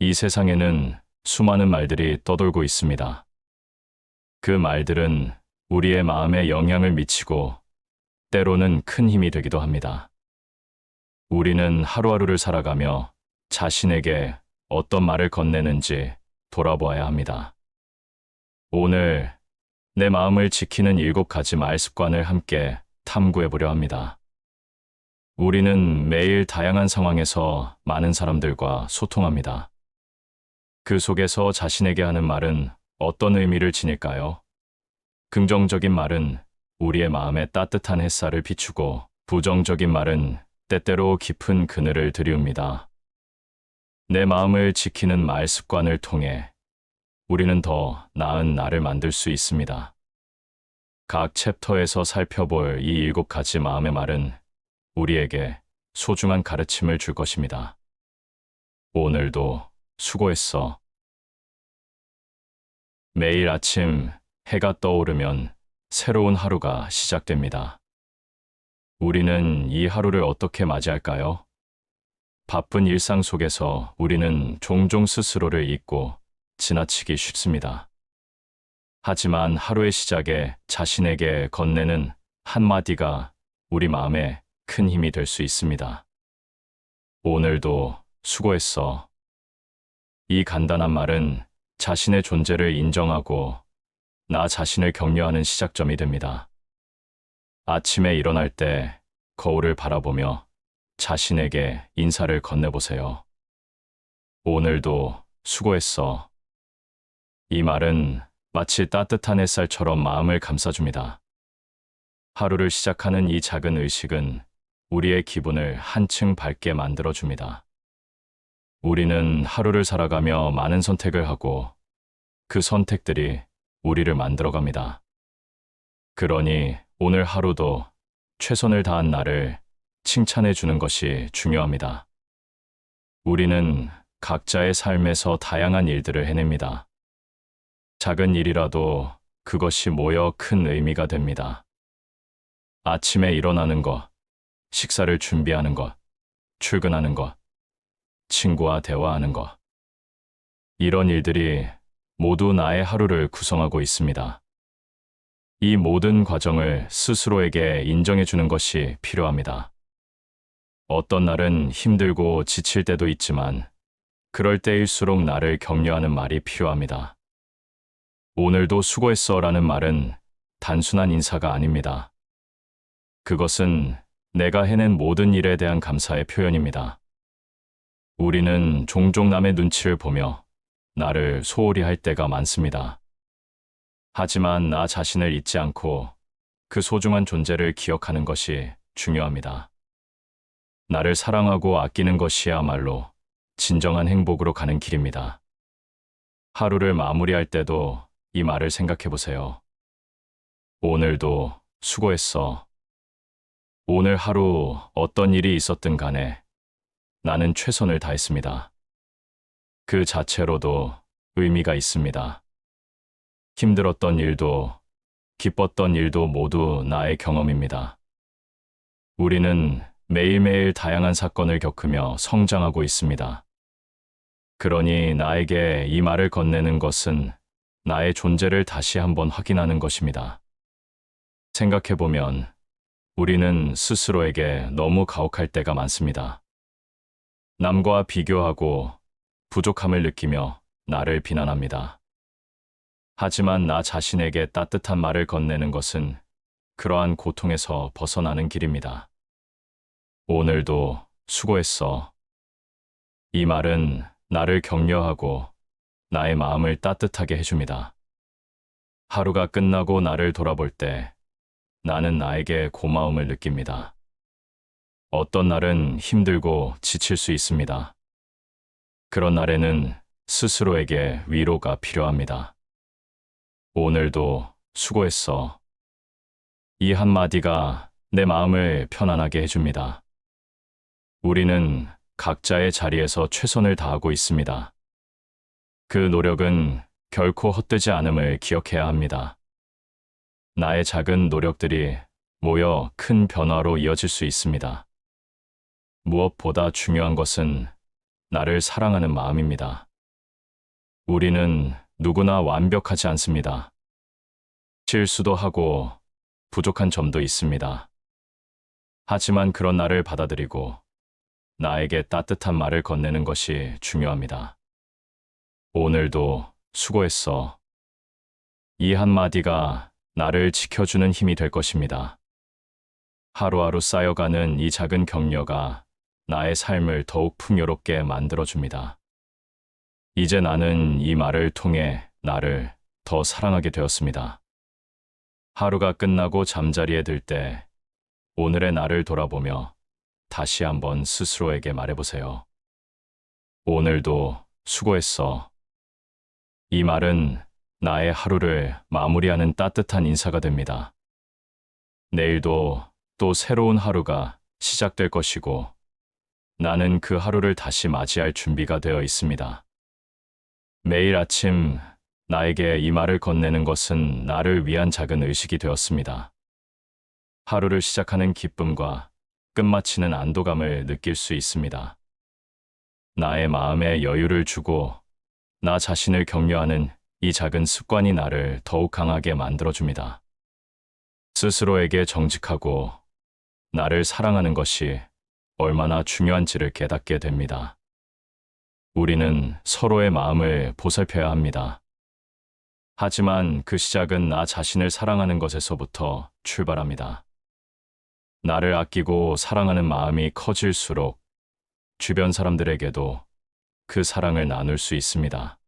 이 세상에는 수많은 말들이 떠돌고 있습니다. 그 말들은 우리의 마음에 영향을 미치고 때로는 큰 힘이 되기도 합니다. 우리는 하루하루를 살아가며 자신에게 어떤 말을 건네는지 돌아보아야 합니다. 오늘 내 마음을 지키는 7가지 말 습관을 함께 탐구해 보려 합니다. 우리는 매일 다양한 상황에서 많은 사람들과 소통합니다. 그 속에서 자신에게 하는 말은 어떤 의미를 지닐까요? 긍정적인 말은 우리의 마음에 따뜻한 햇살을 비추고, 부정적인 말은 때때로 깊은 그늘을 들이웁니다. 내 마음을 지키는 말 습관을 통해 우리는 더 나은 나를 만들 수 있습니다. 각 챕터에서 살펴볼 이 7가지 마음의 말은 우리에게 소중한 가르침을 줄 것입니다. 오늘도 수고했어. 매일 아침 해가 떠오르면 새로운 하루가 시작됩니다. 우리는 이 하루를 어떻게 맞이할까요? 바쁜 일상 속에서 우리는 종종 스스로를 잊고 지나치기 쉽습니다. 하지만 하루의 시작에 자신에게 건네는 한마디가 우리 마음에 큰 힘이 될 수 있습니다. 오늘도 수고했어. 이 간단한 말은 자신의 존재를 인정하고 나 자신을 격려하는 시작점이 됩니다. 아침에 일어날 때 거울을 바라보며 자신에게 인사를 건네보세요. 오늘도 수고했어. 이 말은 마치 따뜻한 햇살처럼 마음을 감싸줍니다. 하루를 시작하는 이 작은 의식은 우리의 기분을 한층 밝게 만들어줍니다. 우리는 하루를 살아가며 많은 선택을 하고 그 선택들이 우리를 만들어갑니다. 그러니 오늘 하루도 최선을 다한 나를 칭찬해 주는 것이 중요합니다. 우리는 각자의 삶에서 다양한 일들을 해냅니다. 작은 일이라도 그것이 모여 큰 의미가 됩니다. 아침에 일어나는 것, 식사를 준비하는 것, 출근하는 것, 친구와 대화하는 것. 이런 일들이 모두 나의 하루를 구성하고 있습니다. 이 모든 과정을 스스로에게 인정해 주는 것이 필요합니다. 어떤 날은 힘들고 지칠 때도 있지만 그럴 때일수록 나를 격려하는 말이 필요합니다. 오늘도 수고했어 라는 말은 단순한 인사가 아닙니다. 그것은 내가 해낸 모든 일에 대한 감사의 표현입니다. 우리는 종종 남의 눈치를 보며 나를 소홀히 할 때가 많습니다. 하지만 나 자신을 잊지 않고 그 소중한 존재를 기억하는 것이 중요합니다. 나를 사랑하고 아끼는 것이야말로 진정한 행복으로 가는 길입니다. 하루를 마무리할 때도 이 말을 생각해 보세요. 오늘도 수고했어. 오늘 하루 어떤 일이 있었든 간에 나는 최선을 다했습니다. 그 자체로도 의미가 있습니다. 힘들었던 일도 기뻤던 일도 모두 나의 경험입니다. 우리는 매일매일 다양한 사건을 겪으며 성장하고 있습니다. 그러니 나에게 이 말을 건네는 것은 나의 존재를 다시 한번 확인하는 것입니다. 생각해보면 우리는 스스로에게 너무 가혹할 때가 많습니다. 남과 비교하고 부족함을 느끼며 나를 비난합니다. 하지만 나 자신에게 따뜻한 말을 건네는 것은 그러한 고통에서 벗어나는 길입니다. 오늘도 수고했어. 이 말은 나를 격려하고 나의 마음을 따뜻하게 해줍니다. 하루가 끝나고 나를 돌아볼 때 나는 나에게 고마움을 느낍니다. 어떤 날은 힘들고 지칠 수 있습니다. 그런 날에는 스스로에게 위로가 필요합니다. 오늘도 수고했어. 이 한마디가 내 마음을 편안하게 해줍니다. 우리는 각자의 자리에서 최선을 다하고 있습니다. 그 노력은 결코 헛되지 않음을 기억해야 합니다. 나의 작은 노력들이 모여 큰 변화로 이어질 수 있습니다. 무엇보다 중요한 것은 나를 사랑하는 마음입니다. 우리는 누구나 완벽하지 않습니다. 실수도 하고 부족한 점도 있습니다. 하지만 그런 나를 받아들이고 나에게 따뜻한 말을 건네는 것이 중요합니다. 오늘도 수고했어. 이 한마디가 나를 지켜주는 힘이 될 것입니다. 하루하루 쌓여가는 이 작은 격려가 나의 삶을 더욱 풍요롭게 만들어줍니다. 이제 나는 이 말을 통해 나를 더 사랑하게 되었습니다. 하루가 끝나고 잠자리에 들 때 오늘의 나를 돌아보며 다시 한번 스스로에게 말해보세요. 오늘도 수고했어. 이 말은 나의 하루를 마무리하는 따뜻한 인사가 됩니다. 내일도 또 새로운 하루가 시작될 것이고 나는 그 하루를 다시 맞이할 준비가 되어 있습니다. 매일 아침 나에게 이 말을 건네는 것은 나를 위한 작은 의식이 되었습니다. 하루를 시작하는 기쁨과 끝마치는 안도감을 느낄 수 있습니다. 나의 마음에 여유를 주고 나 자신을 격려하는 이 작은 습관이 나를 더욱 강하게 만들어줍니다. 스스로에게 정직하고 나를 사랑하는 것이 얼마나 중요한지를 깨닫게 됩니다. 우리는 서로의 마음을 보살펴야 합니다. 하지만 그 시작은 나 자신을 사랑하는 것에서부터 출발합니다. 나를 아끼고 사랑하는 마음이 커질수록 주변 사람들에게도 그 사랑을 나눌 수 있습니다.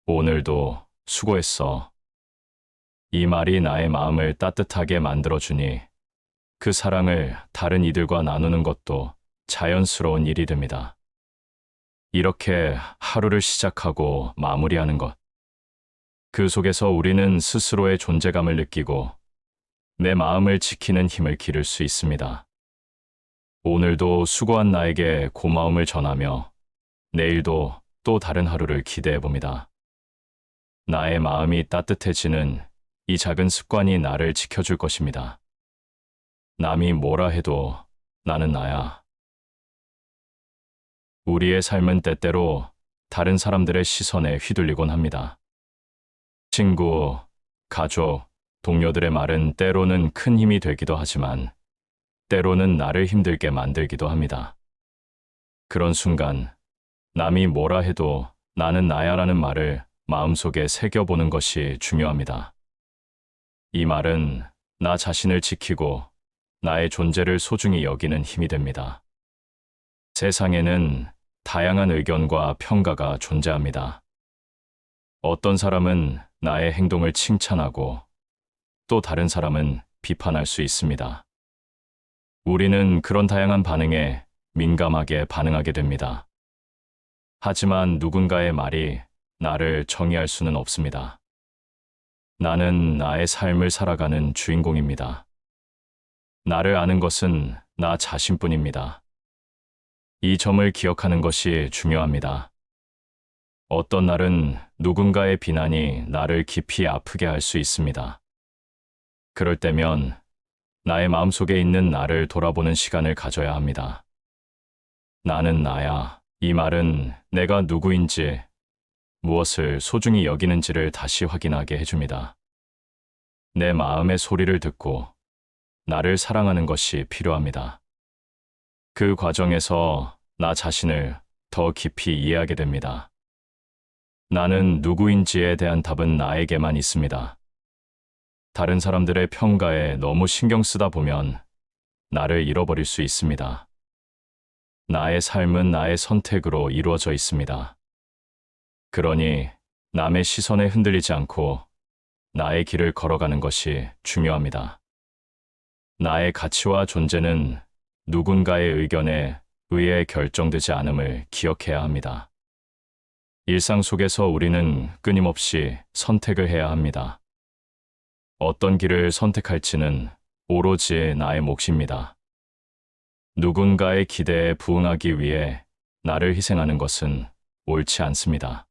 오늘도 수고했어. 이 말이 나의 마음을 따뜻하게 만들어주니 그 사랑을 다른 이들과 나누는 것도 자연스러운 일이 됩니다. 이렇게 하루를 시작하고 마무리하는 것. 그 속에서 우리는 스스로의 존재감을 느끼고 내 마음을 지키는 힘을 기를 수 있습니다. 오늘도 수고한 나에게 고마움을 전하며 내일도 또 다른 하루를 기대해 봅니다. 나의 마음이 따뜻해지는 이 작은 습관이 나를 지켜줄 것입니다. 남이 뭐라 해도 나는 나야. 우리의 삶은 때때로 다른 사람들의 시선에 휘둘리곤 합니다. 친구, 가족, 동료들의 말은 때로는 큰 힘이 되기도 하지만 때로는 나를 힘들게 만들기도 합니다. 그런 순간 남이 뭐라 해도 나는 나야라는 말을 마음속에 새겨보는 것이 중요합니다. 이 말은 나 자신을 지키고 나의 존재를 소중히 여기는 힘이 됩니다. 세상에는 다양한 의견과 평가가 존재합니다. 어떤 사람은 나의 행동을 칭찬하고 또 다른 사람은 비판할 수 있습니다. 우리는 그런 다양한 반응에 민감하게 반응하게 됩니다. 하지만 누군가의 말이 나를 정의할 수는 없습니다. 나는 나의 삶을 살아가는 주인공입니다. 나를 아는 것은 나 자신뿐입니다. 이 점을 기억하는 것이 중요합니다. 어떤 날은 누군가의 비난이 나를 깊이 아프게 할 수 있습니다. 그럴 때면 나의 마음속에 있는 나를 돌아보는 시간을 가져야 합니다. 나는 나야. 이 말은 내가 누구인지, 무엇을 소중히 여기는지를 다시 확인하게 해줍니다. 내 마음의 소리를 듣고 나를 사랑하는 것이 필요합니다. 그 과정에서 나 자신을 더 깊이 이해하게 됩니다. 나는 누구인지에 대한 답은 나에게만 있습니다. 다른 사람들의 평가에 너무 신경 쓰다 보면 나를 잃어버릴 수 있습니다. 나의 삶은 나의 선택으로 이루어져 있습니다. 그러니 남의 시선에 흔들리지 않고 나의 길을 걸어가는 것이 중요합니다. 나의 가치와 존재는 누군가의 의견에 의해 결정되지 않음을 기억해야 합니다. 일상 속에서 우리는 끊임없이 선택을 해야 합니다. 어떤 길을 선택할지는 오로지 나의 몫입니다. 누군가의 기대에 부응하기 위해 나를 희생하는 것은 옳지 않습니다.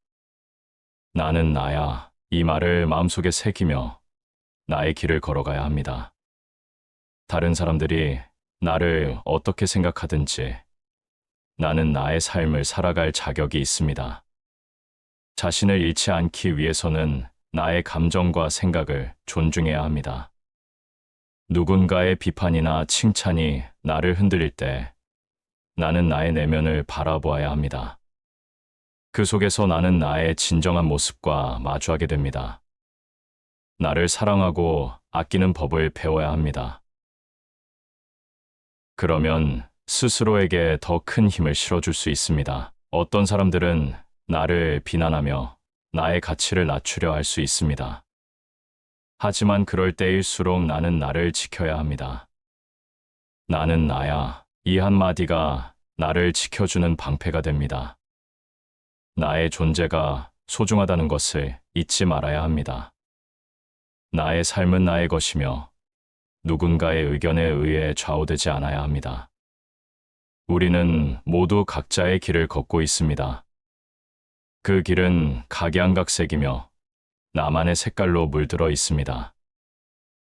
나는 나야. 이 말을 마음속에 새기며 나의 길을 걸어가야 합니다. 다른 사람들이 나를 어떻게 생각하든지 나는 나의 삶을 살아갈 자격이 있습니다. 자신을 잃지 않기 위해서는 나의 감정과 생각을 존중해야 합니다. 누군가의 비판이나 칭찬이 나를 흔들릴 때 나는 나의 내면을 바라보아야 합니다. 그 속에서 나는 나의 진정한 모습과 마주하게 됩니다. 나를 사랑하고 아끼는 법을 배워야 합니다. 그러면 스스로에게 더 큰 힘을 실어줄 수 있습니다. 어떤 사람들은 나를 비난하며 나의 가치를 낮추려 할 수 있습니다. 하지만 그럴 때일수록 나는 나를 지켜야 합니다. 나는 나야. 이 한마디가 나를 지켜주는 방패가 됩니다. 나의 존재가 소중하다는 것을 잊지 말아야 합니다. 나의 삶은 나의 것이며 누군가의 의견에 의해 좌우되지 않아야 합니다. 우리는 모두 각자의 길을 걷고 있습니다. 그 길은 각양각색이며 나만의 색깔로 물들어 있습니다.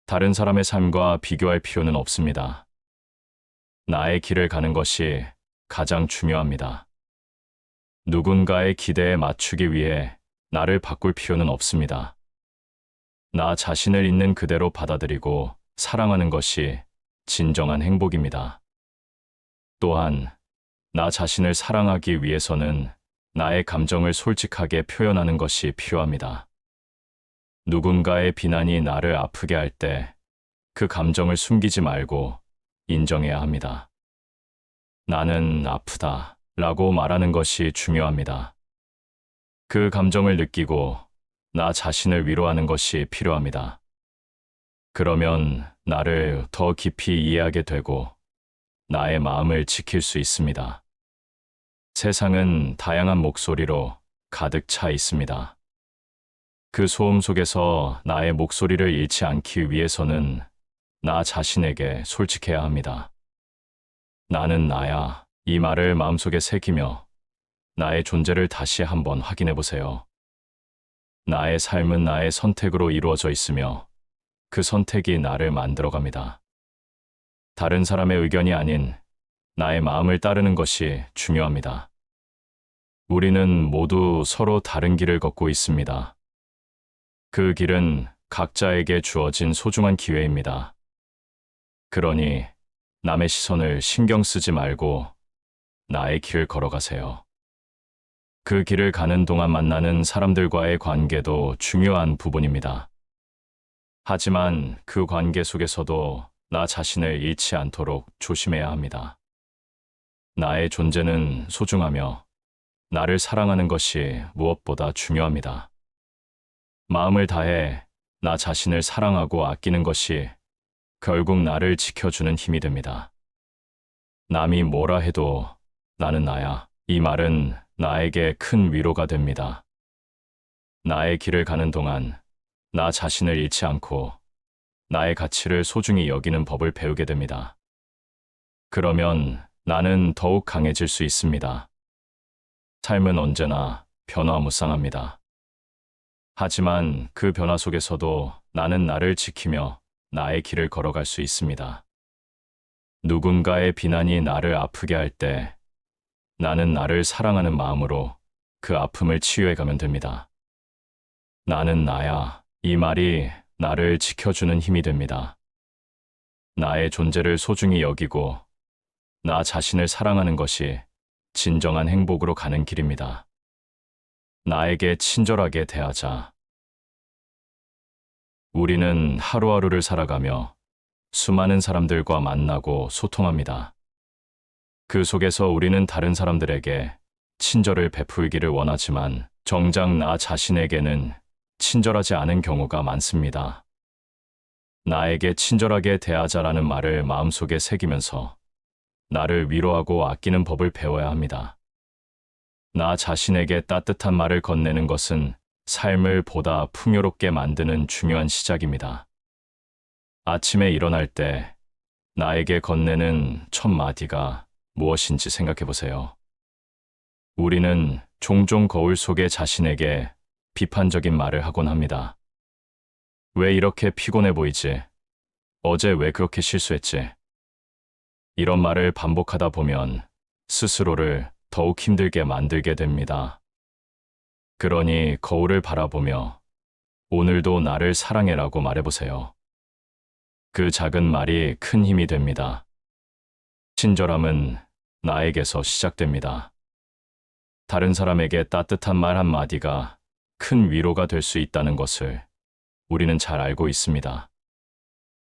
다른 사람의 삶과 비교할 필요는 없습니다. 나의 길을 가는 것이 가장 중요합니다. 누군가의 기대에 맞추기 위해 나를 바꿀 필요는 없습니다. 나 자신을 있는 그대로 받아들이고 사랑하는 것이 진정한 행복입니다. 또한 나 자신을 사랑하기 위해서는 나의 감정을 솔직하게 표현하는 것이 필요합니다. 누군가의 비난이 나를 아프게 할 때 그 감정을 숨기지 말고 인정해야 합니다. 나는 아프다 라고 말하는 것이 중요합니다. 그 감정을 느끼고 나 자신을 위로하는 것이 필요합니다. 그러면 나를 더 깊이 이해하게 되고 나의 마음을 지킬 수 있습니다. 세상은 다양한 목소리로 가득 차 있습니다. 그 소음 속에서 나의 목소리를 잃지 않기 위해서는 나 자신에게 솔직해야 합니다. 나는 나야. 이 말을 마음속에 새기며 나의 존재를 다시 한번 확인해 보세요. 나의 삶은 나의 선택으로 이루어져 있으며 그 선택이 나를 만들어갑니다. 다른 사람의 의견이 아닌 나의 마음을 따르는 것이 중요합니다. 우리는 모두 서로 다른 길을 걷고 있습니다. 그 길은 각자에게 주어진 소중한 기회입니다. 그러니 남의 시선을 신경 쓰지 말고 나의 길을 걸어가세요. 그 길을 가는 동안 만나는 사람들과의 관계도 중요한 부분입니다. 하지만 그 관계 속에서도 나 자신을 잃지 않도록 조심해야 합니다. 나의 존재는 소중하며 나를 사랑하는 것이 무엇보다 중요합니다. 마음을 다해 나 자신을 사랑하고 아끼는 것이 결국 나를 지켜주는 힘이 됩니다. 남이 뭐라 해도 나는 나야. 이 말은 나에게 큰 위로가 됩니다. 나의 길을 가는 동안 나 자신을 잃지 않고 나의 가치를 소중히 여기는 법을 배우게 됩니다. 그러면 나는 더욱 강해질 수 있습니다. 삶은 언제나 변화무쌍합니다. 하지만 그 변화 속에서도 나는 나를 지키며 나의 길을 걸어갈 수 있습니다. 누군가의 비난이 나를 아프게 할 때 나는 나를 사랑하는 마음으로 그 아픔을 치유해가면 됩니다. 나는 나야. 이 말이 나를 지켜주는 힘이 됩니다. 나의 존재를 소중히 여기고 나 자신을 사랑하는 것이 진정한 행복으로 가는 길입니다. 나에게 친절하게 대하자. 우리는 하루하루를 살아가며 수많은 사람들과 만나고 소통합니다. 그 속에서 우리는 다른 사람들에게 친절을 베풀기를 원하지만 정작 나 자신에게는 친절하지 않은 경우가 많습니다. 나에게 친절하게 대하자라는 말을 마음속에 새기면서 나를 위로하고 아끼는 법을 배워야 합니다. 나 자신에게 따뜻한 말을 건네는 것은 삶을 보다 풍요롭게 만드는 중요한 시작입니다. 아침에 일어날 때 나에게 건네는 첫 마디가 무엇인지 생각해 보세요. 우리는 종종 거울 속에 자신에게 비판적인 말을 하곤 합니다. 왜 이렇게 피곤해 보이지? 어제 왜 그렇게 실수했지? 이런 말을 반복하다 보면 스스로를 더욱 힘들게 만들게 됩니다. 그러니 거울을 바라보며 오늘도 나를 사랑해라고 말해보세요. 그 작은 말이 큰 힘이 됩니다. 친절함은 나에게서 시작됩니다. 다른 사람에게 따뜻한 말 한마디가 큰 위로가 될 수 있다는 것을 우리는 잘 알고 있습니다.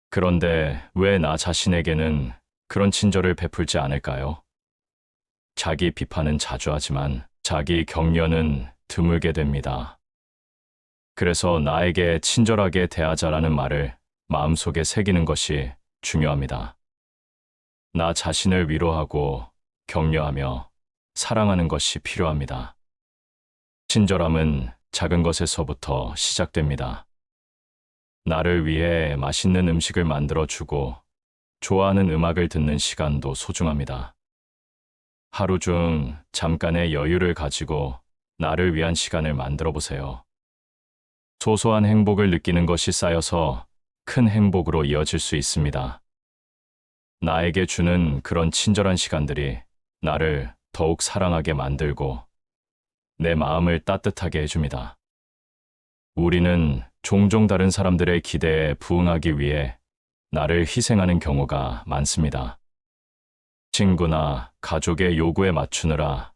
그런데 왜 나 자신에게는 그런 친절을 베풀지 않을까요? 자기 비판은 자주 하지만 자기 격려는 드물게 됩니다. 그래서 나에게 친절하게 대하자라는 말을 마음속에 새기는 것이 중요합니다. 나 자신을 위로하고 격려하며 사랑하는 것이 필요합니다. 친절함은 작은 것에서부터 시작됩니다. 나를 위해 맛있는 음식을 만들어 주고 좋아하는 음악을 듣는 시간도 소중합니다. 하루 중 잠깐의 여유를 가지고 나를 위한 시간을 만들어 보세요. 소소한 행복을 느끼는 것이 쌓여서 큰 행복으로 이어질 수 있습니다. 나에게 주는 그런 친절한 시간들이 나를 더욱 사랑하게 만들고 내 마음을 따뜻하게 해줍니다. 우리는 종종 다른 사람들의 기대에 부응하기 위해 나를 희생하는 경우가 많습니다. 친구나 가족의 요구에 맞추느라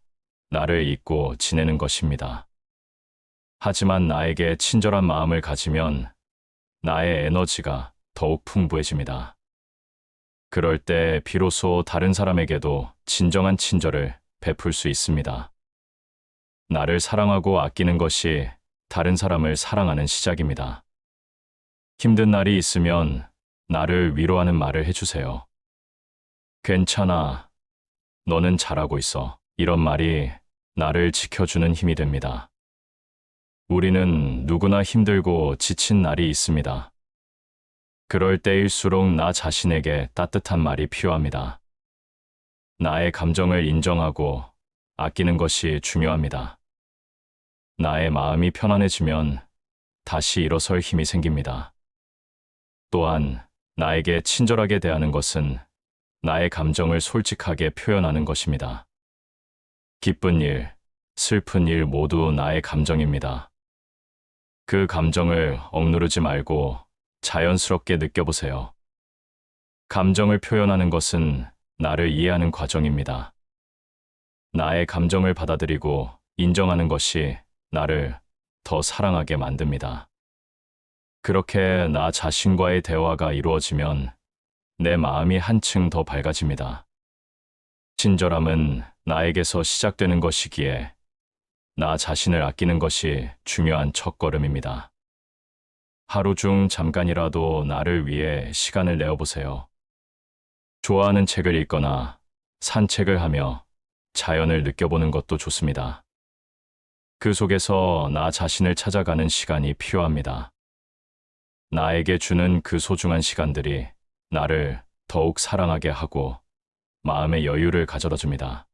나를 잊고 지내는 것입니다. 하지만 나에게 친절한 마음을 가지면 나의 에너지가 더욱 풍부해집니다. 그럴 때 비로소 다른 사람에게도 진정한 친절을 베풀 수 있습니다. 나를 사랑하고 아끼는 것이 다른 사람을 사랑하는 시작입니다. 힘든 날이 있으면 나를 위로하는 말을 해주세요. 괜찮아. 너는 잘하고 있어. 이런 말이 나를 지켜주는 힘이 됩니다. 우리는 누구나 힘들고 지친 날이 있습니다. 그럴 때일수록 나 자신에게 따뜻한 말이 필요합니다. 나의 감정을 인정하고 아끼는 것이 중요합니다. 나의 마음이 편안해지면 다시 일어설 힘이 생깁니다. 또한 나에게 친절하게 대하는 것은 나의 감정을 솔직하게 표현하는 것입니다. 기쁜 일, 슬픈 일 모두 나의 감정입니다. 그 감정을 억누르지 말고 자연스럽게 느껴보세요. 감정을 표현하는 것은 나를 이해하는 과정입니다. 나의 감정을 받아들이고 인정하는 것이 나를 더 사랑하게 만듭니다. 그렇게 나 자신과의 대화가 이루어지면 내 마음이 한층 더 밝아집니다. 친절함은 나에게서 시작되는 것이기에 나 자신을 아끼는 것이 중요한 첫걸음입니다. 하루 중 잠깐이라도 나를 위해 시간을 내어보세요. 좋아하는 책을 읽거나 산책을 하며 자연을 느껴보는 것도 좋습니다. 그 속에서 나 자신을 찾아가는 시간이 필요합니다. 나에게 주는 그 소중한 시간들이 나를 더욱 사랑하게 하고 마음의 여유를 가져다 줍니다.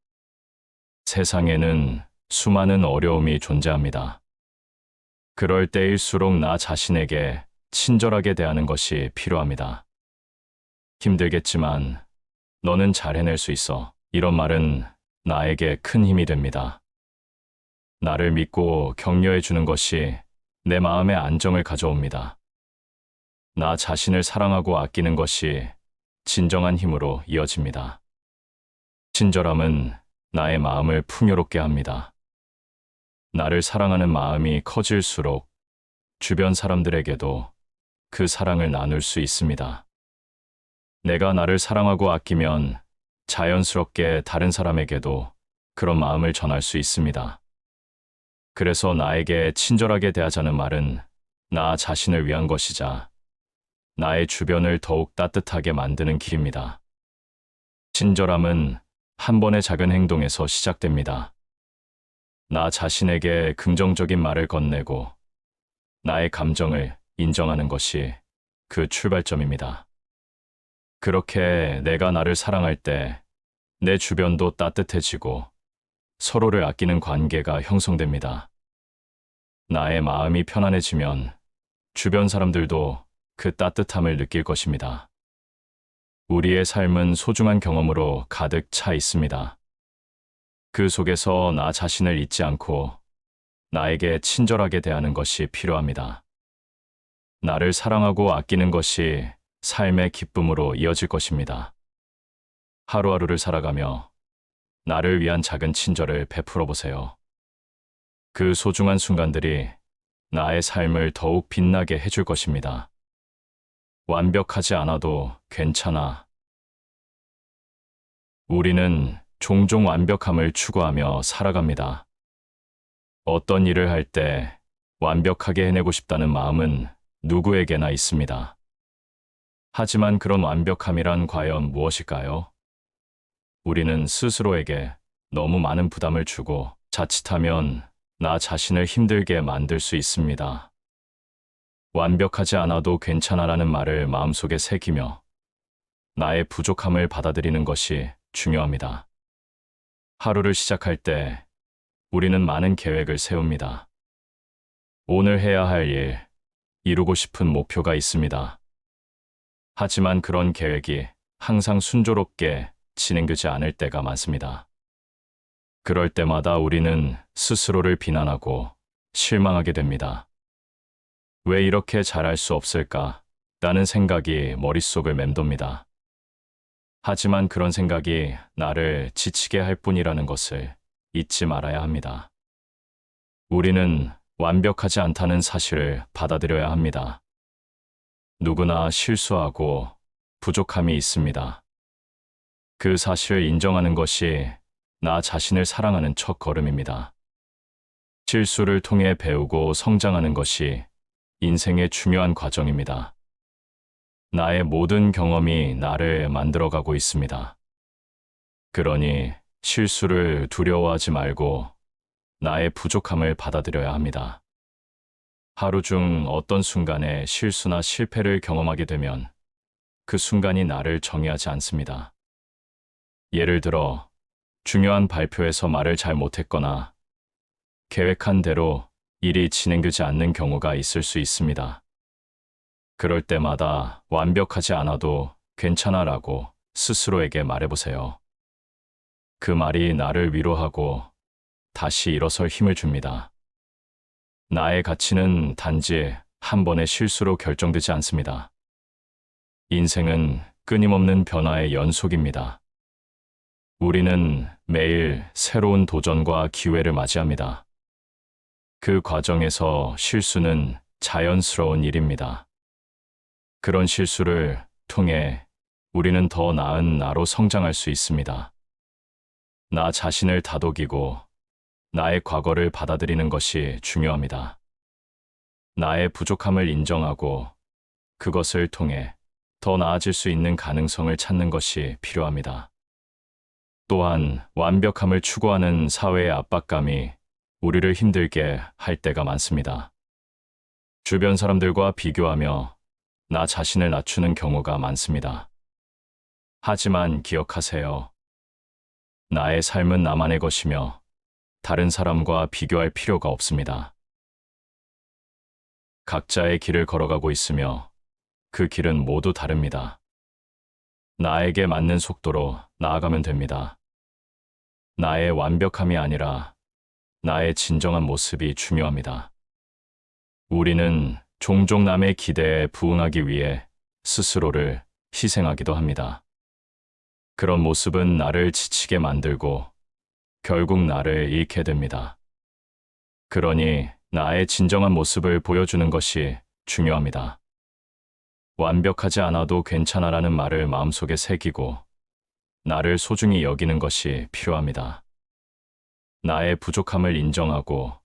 세상에는 수많은 어려움이 존재합니다. 그럴 때일수록 나 자신에게 친절하게 대하는 것이 필요합니다. 힘들겠지만 너는 잘 해낼 수 있어. 이런 말은 나에게 큰 힘이 됩니다. 나를 믿고 격려해 주는 것이 내 마음의 안정을 가져옵니다. 나 자신을 사랑하고 아끼는 것이 진정한 힘으로 이어집니다. 친절함은 나의 마음을 풍요롭게 합니다. 나를 사랑하는 마음이 커질수록 주변 사람들에게도 그 사랑을 나눌 수 있습니다. 내가 나를 사랑하고 아끼면 자연스럽게 다른 사람에게도 그런 마음을 전할 수 있습니다. 그래서 나에게 친절하게 대하자는 말은 나 자신을 위한 것이자 나의 주변을 더욱 따뜻하게 만드는 길입니다. 친절함은 한 번의 작은 행동에서 시작됩니다. 나 자신에게 긍정적인 말을 건네고 나의 감정을 인정하는 것이 그 출발점입니다. 그렇게 내가 나를 사랑할 때 내 주변도 따뜻해지고 서로를 아끼는 관계가 형성됩니다. 나의 마음이 편안해지면 주변 사람들도 그 따뜻함을 느낄 것입니다. 우리의 삶은 소중한 경험으로 가득 차 있습니다. 그 속에서 나 자신을 잊지 않고 나에게 친절하게 대하는 것이 필요합니다. 나를 사랑하고 아끼는 것이 삶의 기쁨으로 이어질 것입니다. 하루하루를 살아가며 나를 위한 작은 친절을 베풀어 보세요. 그 소중한 순간들이 나의 삶을 더욱 빛나게 해줄 것입니다. 완벽하지 않아도 괜찮아. 우리는 종종 완벽함을 추구하며 살아갑니다. 어떤 일을 할 때 완벽하게 해내고 싶다는 마음은 누구에게나 있습니다. 하지만 그런 완벽함이란 과연 무엇일까요? 우리는 스스로에게 너무 많은 부담을 주고 자칫하면 나 자신을 힘들게 만들 수 있습니다. 완벽하지 않아도 괜찮아라는 말을 마음속에 새기며 나의 부족함을 받아들이는 것이 중요합니다. 하루를 시작할 때 우리는 많은 계획을 세웁니다. 오늘 해야 할 일, 이루고 싶은 목표가 있습니다. 하지만 그런 계획이 항상 순조롭게 진행되지 않을 때가 많습니다. 그럴 때마다 우리는 스스로를 비난하고 실망하게 됩니다. 왜 이렇게 잘할 수 없을까? 라는 생각이 머릿속을 맴돕니다. 하지만 그런 생각이 나를 지치게 할 뿐이라는 것을 잊지 말아야 합니다. 우리는 완벽하지 않다는 사실을 받아들여야 합니다. 누구나 실수하고 부족함이 있습니다. 그 사실을 인정하는 것이 나 자신을 사랑하는 첫 걸음입니다. 실수를 통해 배우고 성장하는 것이 인생의 중요한 과정입니다. 나의 모든 경험이 나를 만들어가고 있습니다. 그러니 실수를 두려워하지 말고 나의 부족함을 받아들여야 합니다. 하루 중 어떤 순간에 실수나 실패를 경험하게 되면 그 순간이 나를 정의하지 않습니다. 예를 들어, 중요한 발표에서 말을 잘 못했거나 계획한 대로 일이 진행되지 않는 경우가 있을 수 있습니다. 그럴 때마다 완벽하지 않아도 괜찮아라고 스스로에게 말해보세요. 그 말이 나를 위로하고 다시 일어설 힘을 줍니다. 나의 가치는 단지 한 번의 실수로 결정되지 않습니다. 인생은 끊임없는 변화의 연속입니다. 우리는 매일 새로운 도전과 기회를 맞이합니다. 그 과정에서 실수는 자연스러운 일입니다. 그런 실수를 통해 우리는 더 나은 나로 성장할 수 있습니다. 나 자신을 다독이고 나의 과거를 받아들이는 것이 중요합니다. 나의 부족함을 인정하고 그것을 통해 더 나아질 수 있는 가능성을 찾는 것이 필요합니다. 또한 완벽함을 추구하는 사회의 압박감이 우리를 힘들게 할 때가 많습니다. 주변 사람들과 비교하며 나 자신을 낮추는 경우가 많습니다. 하지만 기억하세요. 나의 삶은 나만의 것이며 다른 사람과 비교할 필요가 없습니다. 각자의 길을 걸어가고 있으며 그 길은 모두 다릅니다. 나에게 맞는 속도로 나아가면 됩니다. 나의 완벽함이 아니라 나의 진정한 모습이 중요합니다. 우리는 종종 남의 기대에 부응하기 위해 스스로를 희생하기도 합니다. 그런 모습은 나를 지치게 만들고 결국 나를 잃게 됩니다. 그러니 나의 진정한 모습을 보여주는 것이 중요합니다. 완벽하지 않아도 괜찮아라는 말을 마음속에 새기고 나를 소중히 여기는 것이 필요합니다. 나의 부족함을 인정하고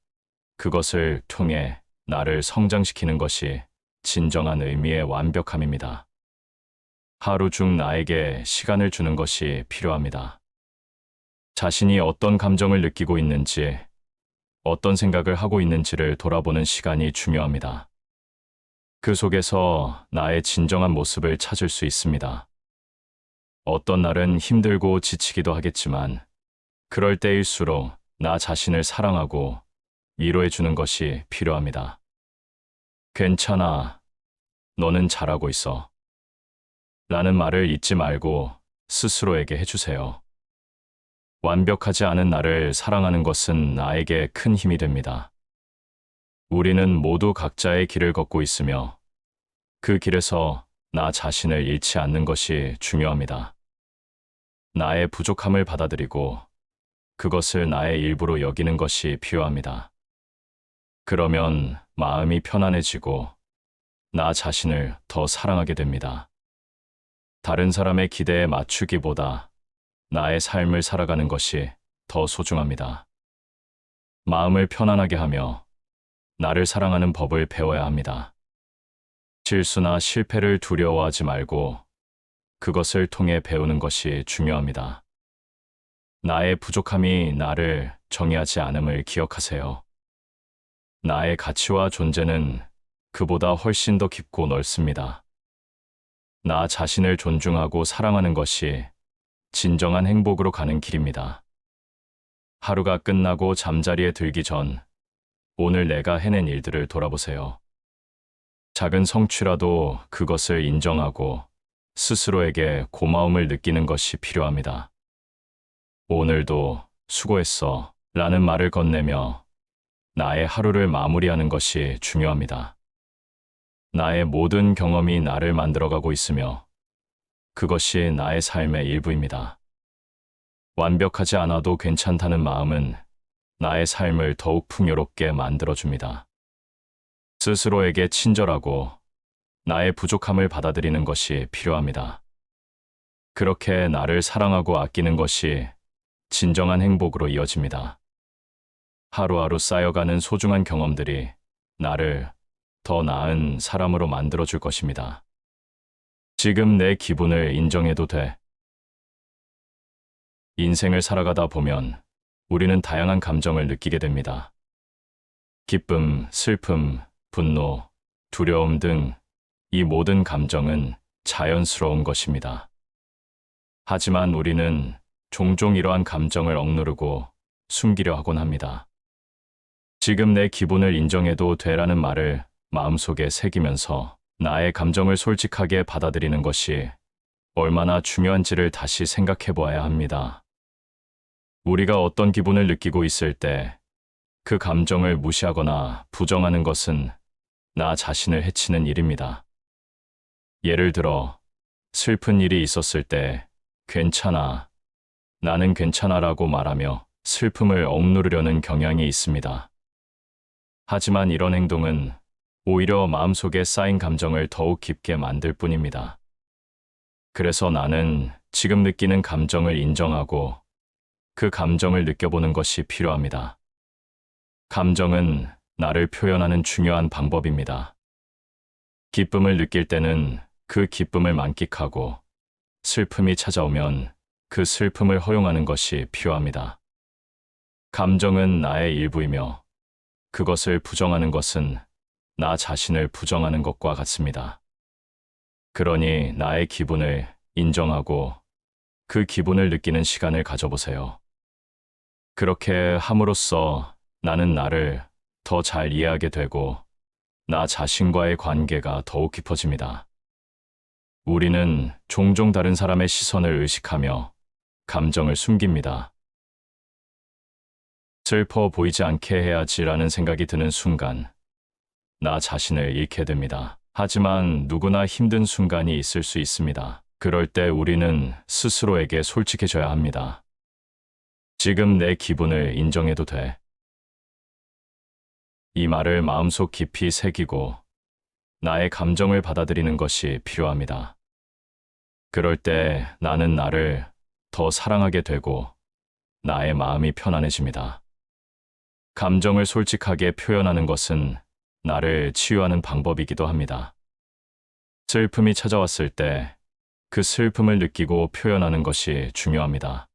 그것을 통해 나를 성장시키는 것이 진정한 의미의 완벽함입니다. 하루 중 나에게 시간을 주는 것이 필요합니다. 자신이 어떤 감정을 느끼고 있는지, 어떤 생각을 하고 있는지를 돌아보는 시간이 중요합니다. 그 속에서 나의 진정한 모습을 찾을 수 있습니다. 어떤 날은 힘들고 지치기도 하겠지만, 그럴 때일수록 나 자신을 사랑하고 위로해 주는 것이 필요합니다. 괜찮아. 너는 잘하고 있어. 라는 말을 잊지 말고 스스로에게 해주세요. 완벽하지 않은 나를 사랑하는 것은 나에게 큰 힘이 됩니다. 우리는 모두 각자의 길을 걷고 있으며 그 길에서 나 자신을 잃지 않는 것이 중요합니다. 나의 부족함을 받아들이고 그것을 나의 일부로 여기는 것이 필요합니다. 그러면 마음이 편안해지고 나 자신을 더 사랑하게 됩니다. 다른 사람의 기대에 맞추기보다 나의 삶을 살아가는 것이 더 소중합니다. 마음을 편안하게 하며 나를 사랑하는 법을 배워야 합니다. 실수나 실패를 두려워하지 말고 그것을 통해 배우는 것이 중요합니다. 나의 부족함이 나를 정의하지 않음을 기억하세요. 나의 가치와 존재는 그보다 훨씬 더 깊고 넓습니다. 나 자신을 존중하고 사랑하는 것이 진정한 행복으로 가는 길입니다. 하루가 끝나고 잠자리에 들기 전 오늘 내가 해낸 일들을 돌아보세요. 작은 성취라도 그것을 인정하고 스스로에게 고마움을 느끼는 것이 필요합니다. 오늘도 수고했어 라는 말을 건네며 나의 하루를 마무리하는 것이 중요합니다. 나의 모든 경험이 나를 만들어가고 있으며 그것이 나의 삶의 일부입니다. 완벽하지 않아도 괜찮다는 마음은 나의 삶을 더욱 풍요롭게 만들어줍니다. 스스로에게 친절하고 나의 부족함을 받아들이는 것이 필요합니다. 그렇게 나를 사랑하고 아끼는 것이 진정한 행복으로 이어집니다. 하루하루 쌓여가는 소중한 경험들이 나를 더 나은 사람으로 만들어줄 것입니다. 지금 내 기분을 인정해도 돼. 인생을 살아가다 보면 우리는 다양한 감정을 느끼게 됩니다. 기쁨, 슬픔, 분노, 두려움 등 이 모든 감정은 자연스러운 것입니다. 하지만 우리는 종종 이러한 감정을 억누르고 숨기려 하곤 합니다. 지금 내 기분을 인정해도 돼라는 말을 마음속에 새기면서 나의 감정을 솔직하게 받아들이는 것이 얼마나 중요한지를 다시 생각해 보아야 합니다. 우리가 어떤 기분을 느끼고 있을 때 그 감정을 무시하거나 부정하는 것은 나 자신을 해치는 일입니다. 예를 들어, 슬픈 일이 있었을 때 괜찮아, 나는 괜찮아라고 말하며 슬픔을 억누르려는 경향이 있습니다. 하지만 이런 행동은 오히려 마음속에 쌓인 감정을 더욱 깊게 만들 뿐입니다. 그래서 나는 지금 느끼는 감정을 인정하고 그 감정을 느껴보는 것이 필요합니다. 감정은 나를 표현하는 중요한 방법입니다. 기쁨을 느낄 때는 그 기쁨을 만끽하고 슬픔이 찾아오면 그 슬픔을 허용하는 것이 필요합니다. 감정은 나의 일부이며 그것을 부정하는 것은 나 자신을 부정하는 것과 같습니다. 그러니 나의 기분을 인정하고 그 기분을 느끼는 시간을 가져보세요. 그렇게 함으로써 나는 나를 더 잘 이해하게 되고 나 자신과의 관계가 더욱 깊어집니다. 우리는 종종 다른 사람의 시선을 의식하며 감정을 숨깁니다. 슬퍼 보이지 않게 해야지라는 생각이 드는 순간 나 자신을 잃게 됩니다. 하지만 누구나 힘든 순간이 있을 수 있습니다. 그럴 때 우리는 스스로에게 솔직해져야 합니다. 지금 내 기분을 인정해도 돼. 이 말을 마음속 깊이 새기고 나의 감정을 받아들이는 것이 필요합니다. 그럴 때 나는 나를 더 사랑하게 되고 나의 마음이 편안해집니다. 감정을 솔직하게 표현하는 것은 나를 치유하는 방법이기도 합니다. 슬픔이 찾아왔을 때 그 슬픔을 느끼고 표현하는 것이 중요합니다.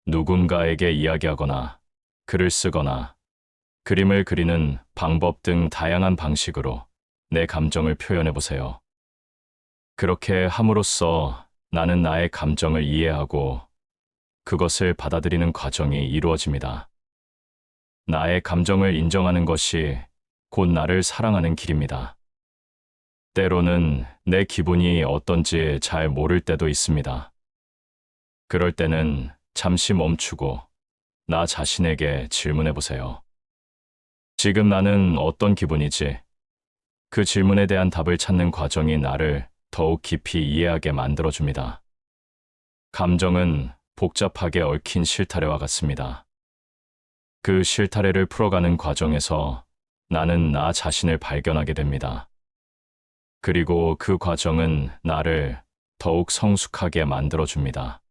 누군가에게 이야기하거나 글을 쓰거나 그림을 그리는 방법 등 다양한 방식으로 내 감정을 표현해 보세요. 그렇게 함으로써 나는 나의 감정을 이해하고 그것을 받아들이는 과정이 이루어집니다. 나의 감정을 인정하는 것이 곧 나를 사랑하는 길입니다. 때로는 내 기분이 어떤지 잘 모를 때도 있습니다. 그럴 때는 잠시 멈추고 나 자신에게 질문해 보세요. 지금 나는 어떤 기분이지? 그 질문에 대한 답을 찾는 과정이 나를 더욱 깊이 이해하게 만들어줍니다. 감정은 복잡하게 얽힌 실타래와 같습니다. 그 실타래를 풀어가는 과정에서 나는 나 자신을 발견하게 됩니다. 그리고 그 과정은 나를 더욱 성숙하게 만들어줍니다.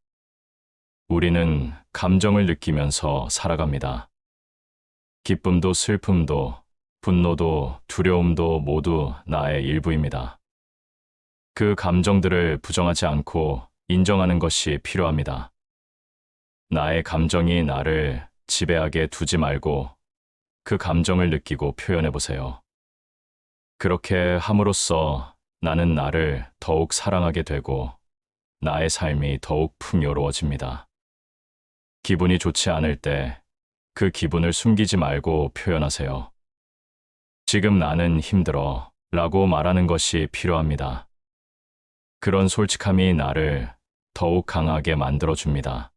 우리는 감정을 느끼면서 살아갑니다. 기쁨도 슬픔도 분노도 두려움도 모두 나의 일부입니다. 그 감정들을 부정하지 않고 인정하는 것이 필요합니다. 나의 감정이 나를 지배하게 두지 말고 그 감정을 느끼고 표현해 보세요. 그렇게 함으로써 나는 나를 더욱 사랑하게 되고 나의 삶이 더욱 풍요로워집니다. 기분이 좋지 않을 때 그 기분을 숨기지 말고 표현하세요. 지금 나는 힘들어 라고 말하는 것이 필요합니다. 그런 솔직함이 나를 더욱 강하게 만들어줍니다.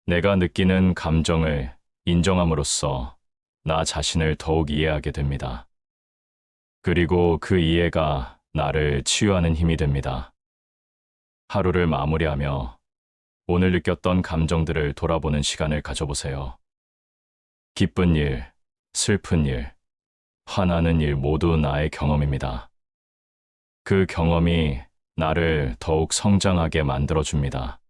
내가 느끼는 감정을 인정함으로써 나 자신을 더욱 이해하게 됩니다. 그리고 그 이해가 나를 치유하는 힘이 됩니다. 하루를 마무리하며 오늘 느꼈던 감정들을 돌아보는 시간을 가져보세요. 기쁜 일, 슬픈 일, 화나는 일 모두 나의 경험입니다. 그 경험이 나를 더욱 성장하게 만들어줍니다.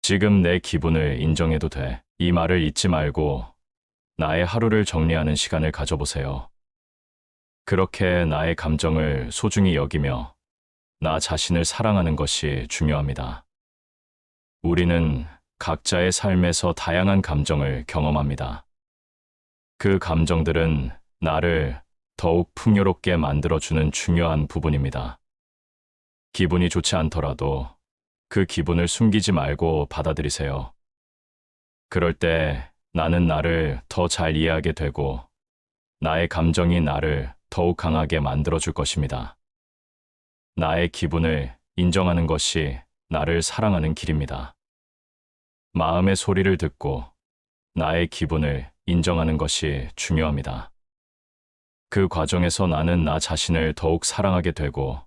지금 내 기분을 인정해도 돼. 이 말을 잊지 말고 나의 하루를 정리하는 시간을 가져보세요. 그렇게 나의 감정을 소중히 여기며 나 자신을 사랑하는 것이 중요합니다. 우리는 각자의 삶에서 다양한 감정을 경험합니다. 그 감정들은 나를 더욱 풍요롭게 만들어주는 중요한 부분입니다. 기분이 좋지 않더라도 그 기분을 숨기지 말고 받아들이세요. 그럴 때 나는 나를 더 잘 이해하게 되고 나의 감정이 나를 더욱 강하게 만들어줄 것입니다. 나의 기분을 인정하는 것이 나를 사랑하는 길입니다. 마음의 소리를 듣고 나의 기분을 인정하는 것이 중요합니다. 그 과정에서 나는 나 자신을 더욱 사랑하게 되고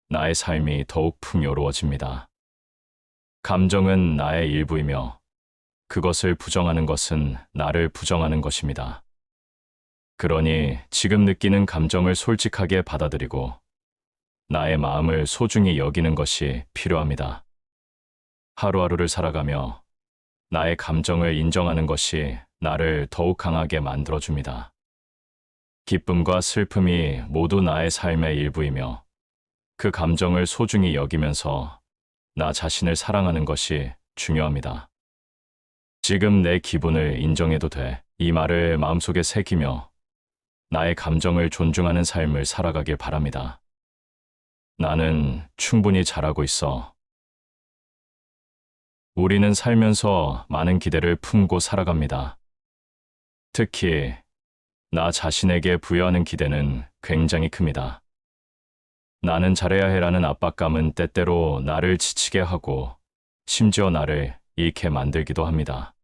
나의 삶이 더욱 풍요로워집니다. 감정은 나의 일부이며 그것을 부정하는 것은 나를 부정하는 것입니다. 그러니 지금 느끼는 감정을 솔직하게 받아들이고 나의 마음을 소중히 여기는 것이 필요합니다. 하루하루를 살아가며 나의 감정을 인정하는 것이 나를 더욱 강하게 만들어줍니다. 기쁨과 슬픔이 모두 나의 삶의 일부이며 그 감정을 소중히 여기면서 나 자신을 사랑하는 것이 중요합니다. 지금 내 기분을 인정해도 돼. 이 말을 마음속에 새기며 나의 감정을 존중하는 삶을 살아가길 바랍니다. 나는 충분히 잘하고 있어. 우리는 살면서 많은 기대를 품고 살아갑니다. 특히 나 자신에게 부여하는 기대는 굉장히 큽니다. 나는 잘해야 해라는 압박감은 때때로 나를 지치게 하고 심지어 나를 잃게 만들기도 합니다.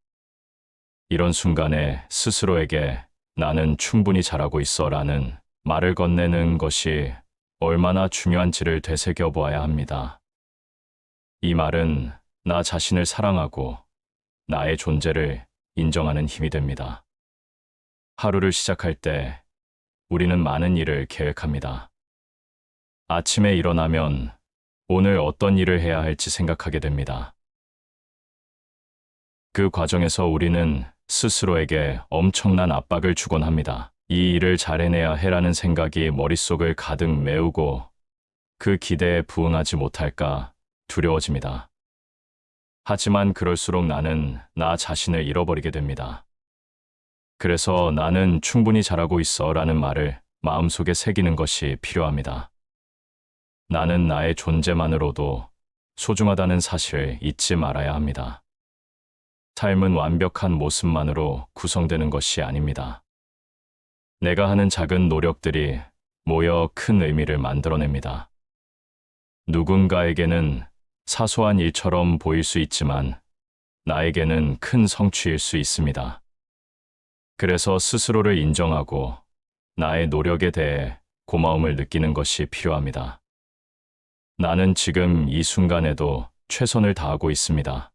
이런 순간에 스스로에게 나는 충분히 잘하고 있어 라는 말을 건네는 것이 얼마나 중요한지를 되새겨 보아야 합니다. 이 말은 나 자신을 사랑하고 나의 존재를 인정하는 힘이 됩니다. 하루를 시작할 때 우리는 많은 일을 계획합니다. 아침에 일어나면 오늘 어떤 일을 해야 할지 생각하게 됩니다. 그 과정에서 우리는 스스로에게 엄청난 압박을 주곤 합니다. 이 일을 잘 해내야 해라는 생각이 머릿속을 가득 메우고 그 기대에 부응하지 못할까 두려워집니다. 하지만 그럴수록 나는 나 자신을 잃어버리게 됩니다. 그래서 나는 충분히 잘하고 있어 라는 말을 마음속에 새기는 것이 필요합니다. 나는 나의 존재만으로도 소중하다는 사실을 잊지 말아야 합니다. 삶은 완벽한 모습만으로 구성되는 것이 아닙니다. 내가 하는 작은 노력들이 모여 큰 의미를 만들어냅니다. 누군가에게는 사소한 일처럼 보일 수 있지만 나에게는 큰 성취일 수 있습니다. 그래서 스스로를 인정하고 나의 노력에 대해 고마움을 느끼는 것이 필요합니다. 나는 지금 이 순간에도 최선을 다하고 있습니다.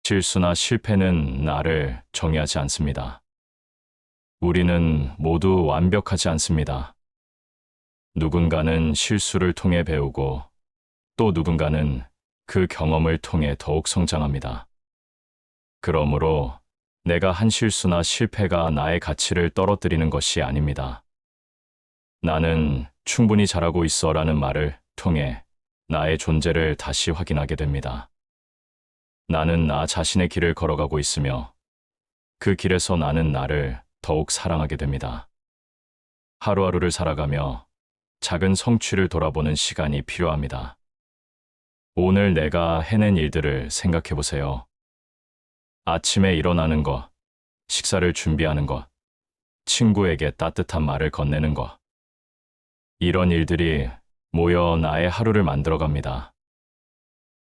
실수나 실패는 나를 정의하지 않습니다. 우리는 모두 완벽하지 않습니다. 누군가는 실수를 통해 배우고 또 누군가는 그 경험을 통해 더욱 성장합니다. 그러므로 내가 한 실수나 실패가 나의 가치를 떨어뜨리는 것이 아닙니다. 나는 충분히 잘하고 있어 라는 말을 통해 나의 존재를 다시 확인하게 됩니다. 나는 나 자신의 길을 걸어가고 있으며 그 길에서 나는 나를 더욱 사랑하게 됩니다. 하루하루를 살아가며 작은 성취를 돌아보는 시간이 필요합니다. 오늘 내가 해낸 일들을 생각해 보세요. 아침에 일어나는 것, 식사를 준비하는 것, 친구에게 따뜻한 말을 건네는 것. 이런 일들이 모여 나의 하루를 만들어갑니다.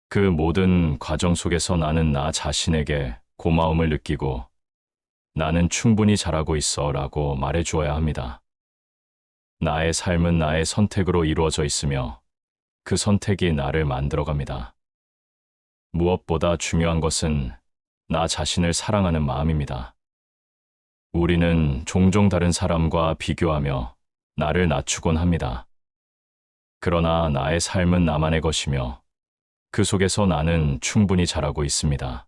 그 모든 과정 속에서 나는 나 자신에게 고마움을 느끼고 나는 충분히 잘하고 있어 라고 말해 주어야 합니다. 나의 삶은 나의 선택으로 이루어져 있으며 그 선택이 나를 만들어갑니다. 무엇보다 중요한 것은 나 자신을 사랑하는 마음입니다. 우리는 종종 다른 사람과 비교하며 나를 낮추곤 합니다. 그러나 나의 삶은 나만의 것이며 그 속에서 나는 충분히 잘하고 있습니다.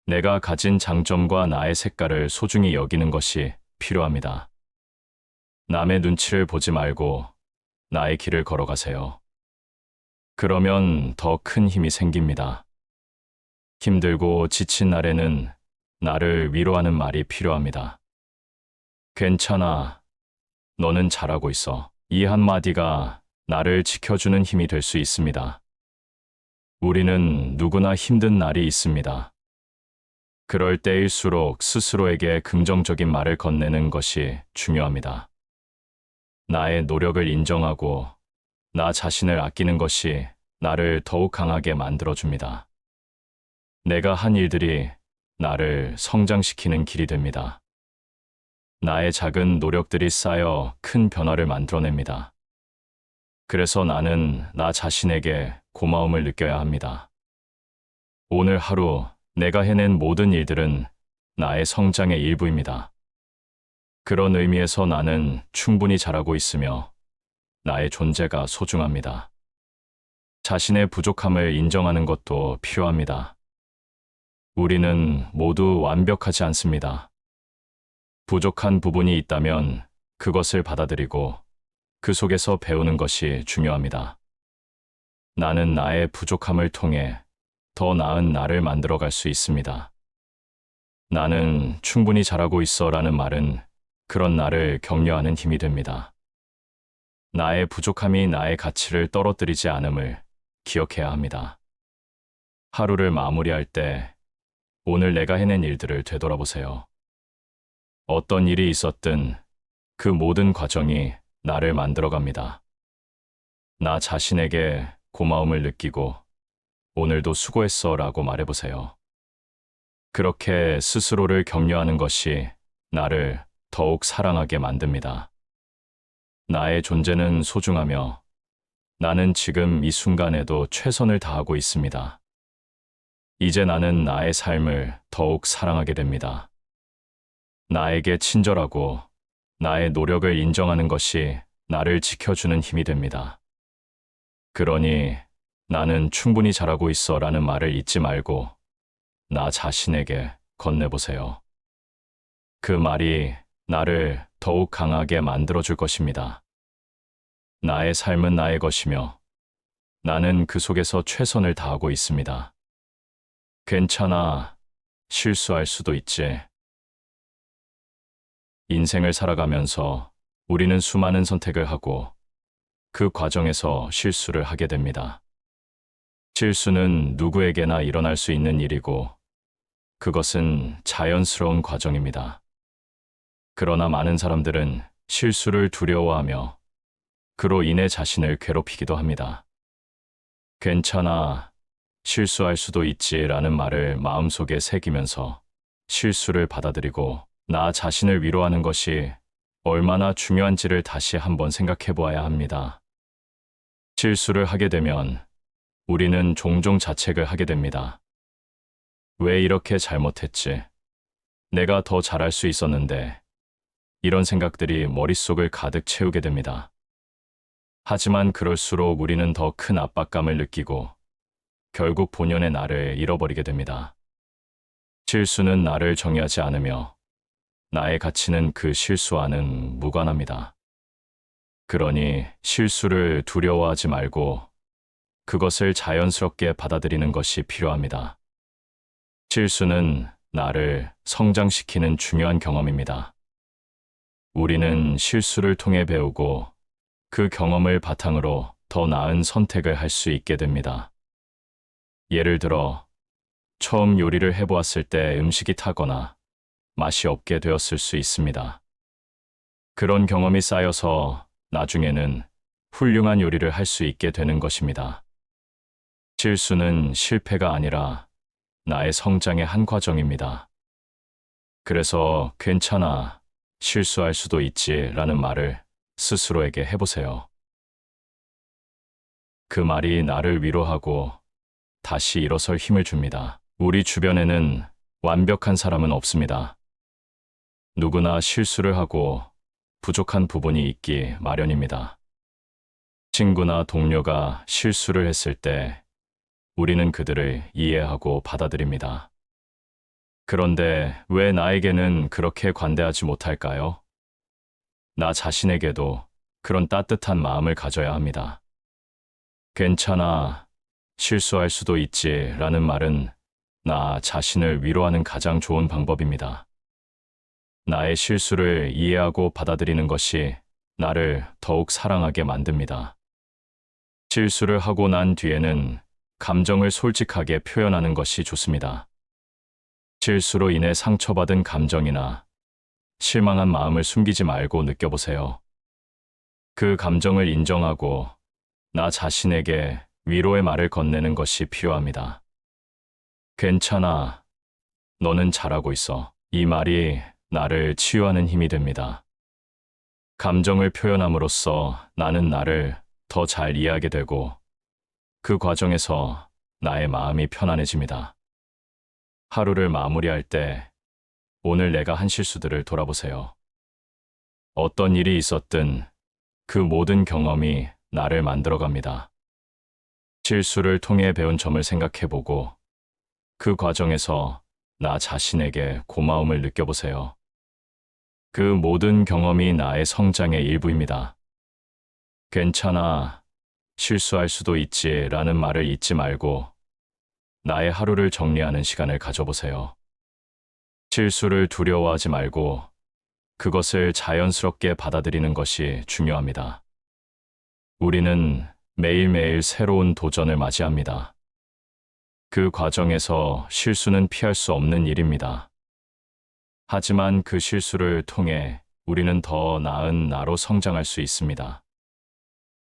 내가 가진 장점과 나의 색깔을 소중히 여기는 것이 필요합니다. 남의 눈치를 보지 말고 나의 길을 걸어가세요. 그러면 더 큰 힘이 생깁니다. 힘들고 지친 날에는 나를 위로하는 말이 필요합니다. 괜찮아. 너는 잘하고 있어. 이 한마디가 나를 지켜주는 힘이 될 수 있습니다. 우리는 누구나 힘든 날이 있습니다. 그럴 때일수록 스스로에게 긍정적인 말을 건네는 것이 중요합니다. 나의 노력을 인정하고 나 자신을 아끼는 것이 나를 더욱 강하게 만들어줍니다. 내가 한 일들이 나를 성장시키는 길이 됩니다. 나의 작은 노력들이 쌓여 큰 변화를 만들어냅니다. 그래서 나는 나 자신에게 고마움을 느껴야 합니다. 오늘 하루 내가 해낸 모든 일들은 나의 성장의 일부입니다. 그런 의미에서 나는 충분히 잘하고 있으며 나의 존재가 소중합니다. 자신의 부족함을 인정하는 것도 필요합니다. 우리는 모두 완벽하지 않습니다. 부족한 부분이 있다면 그것을 받아들이고 그 속에서 배우는 것이 중요합니다. 나는 나의 부족함을 통해 더 나은 나를 만들어갈 수 있습니다. 나는 충분히 잘하고 있어 라는 말은 그런 나를 격려하는 힘이 됩니다. 나의 부족함이 나의 가치를 떨어뜨리지 않음을 기억해야 합니다. 하루를 마무리할 때 오늘 내가 해낸 일들을 되돌아보세요. 어떤 일이 있었든 그 모든 과정이 나를 만들어갑니다. 나 자신에게 고마움을 느끼고 오늘도 수고했어 라고 말해보세요. 그렇게 스스로를 격려하는 것이 나를 더욱 사랑하게 만듭니다. 나의 존재는 소중하며 나는 지금 이 순간에도 최선을 다하고 있습니다. 이제 나는 나의 삶을 더욱 사랑하게 됩니다. 나에게 친절하고 나의 노력을 인정하는 것이 나를 지켜주는 힘이 됩니다. 그러니 나는 충분히 잘하고 있어 라는 말을 잊지 말고 나 자신에게 건네보세요. 그 말이 나를 더욱 강하게 만들어줄 것입니다. 나의 삶은 나의 것이며 나는 그 속에서 최선을 다하고 있습니다. 괜찮아. 실수할 수도 있지. 인생을 살아가면서 우리는 수많은 선택을 하고 그 과정에서 실수를 하게 됩니다. 실수는 누구에게나 일어날 수 있는 일이고 그것은 자연스러운 과정입니다. 그러나 많은 사람들은 실수를 두려워하며 그로 인해 자신을 괴롭히기도 합니다. 괜찮아. 실수할 수도 있지라는 말을 마음속에 새기면서 실수를 받아들이고 나 자신을 위로하는 것이 얼마나 중요한지를 다시 한번 생각해 보아야 합니다. 실수를 하게 되면 우리는 종종 자책을 하게 됩니다. 왜 이렇게 잘못했지? 내가 더 잘할 수 있었는데. 이런 생각들이 머릿속을 가득 채우게 됩니다. 하지만 그럴수록 우리는 더 큰 압박감을 느끼고 결국 본연의 나를 잃어버리게 됩니다. 실수는 나를 정의하지 않으며 나의 가치는 그 실수와는 무관합니다. 그러니 실수를 두려워하지 말고 그것을 자연스럽게 받아들이는 것이 필요합니다. 실수는 나를 성장시키는 중요한 경험입니다. 우리는 실수를 통해 배우고 그 경험을 바탕으로 더 나은 선택을 할 수 있게 됩니다. 예를 들어, 처음 요리를 해보았을 때 음식이 타거나 맛이 없게 되었을 수 있습니다. 그런 경험이 쌓여서 나중에는 훌륭한 요리를 할 수 있게 되는 것입니다. 실수는 실패가 아니라 나의 성장의 한 과정입니다. 그래서 괜찮아, 실수할 수도 있지라는 말을 스스로에게 해보세요. 그 말이 나를 위로하고 다시 일어설 힘을 줍니다. 우리 주변에는 완벽한 사람은 없습니다. 누구나 실수를 하고 부족한 부분이 있기 마련입니다. 친구나 동료가 실수를 했을 때 우리는 그들을 이해하고 받아들입니다. 그런데 왜 나에게는 그렇게 관대하지 못할까요? 나 자신에게도 그런 따뜻한 마음을 가져야 합니다. 괜찮아, 실수할 수도 있지라는 말은 나 자신을 위로하는 가장 좋은 방법입니다. 나의 실수를 이해하고 받아들이는 것이 나를 더욱 사랑하게 만듭니다. 실수를 하고 난 뒤에는 감정을 솔직하게 표현하는 것이 좋습니다. 실수로 인해 상처받은 감정이나 실망한 마음을 숨기지 말고 느껴보세요. 그 감정을 인정하고 나 자신에게 위로의 말을 건네는 것이 필요합니다. 괜찮아. 너는 잘하고 있어. 이 말이 나를 치유하는 힘이 됩니다. 감정을 표현함으로써 나는 나를 더 잘 이해하게 되고 그 과정에서 나의 마음이 편안해집니다. 하루를 마무리할 때 오늘 내가 한 실수들을 돌아보세요. 어떤 일이 있었든 그 모든 경험이 나를 만들어갑니다. 실수를 통해 배운 점을 생각해보고 그 과정에서 나 자신에게 고마움을 느껴보세요. 그 모든 경험이 나의 성장의 일부입니다. 괜찮아, 실수할 수도 있지라는 말을 잊지 말고 나의 하루를 정리하는 시간을 가져보세요. 실수를 두려워하지 말고 그것을 자연스럽게 받아들이는 것이 중요합니다. 우리는 매일매일 새로운 도전을 맞이합니다. 그 과정에서 실수는 피할 수 없는 일입니다. 하지만 그 실수를 통해 우리는 더 나은 나로 성장할 수 있습니다.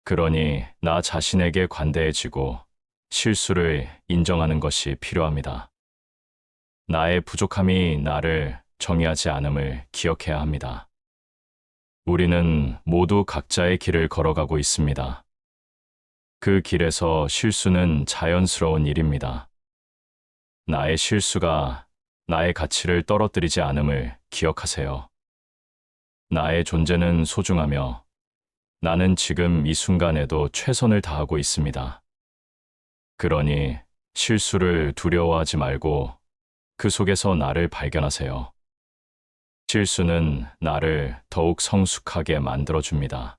그러니 나 자신에게 관대해지고 실수를 인정하는 것이 필요합니다. 나의 부족함이 나를 정의하지 않음을 기억해야 합니다. 우리는 모두 각자의 길을 걸어가고 있습니다. 그 길에서 실수는 자연스러운 일입니다. 나의 실수가 나의 가치를 떨어뜨리지 않음을 기억하세요. 나의 존재는 소중하며 나는 지금 이 순간에도 최선을 다하고 있습니다. 그러니 실수를 두려워하지 말고 그 속에서 나를 발견하세요. 실수는 나를 더욱 성숙하게 만들어줍니다.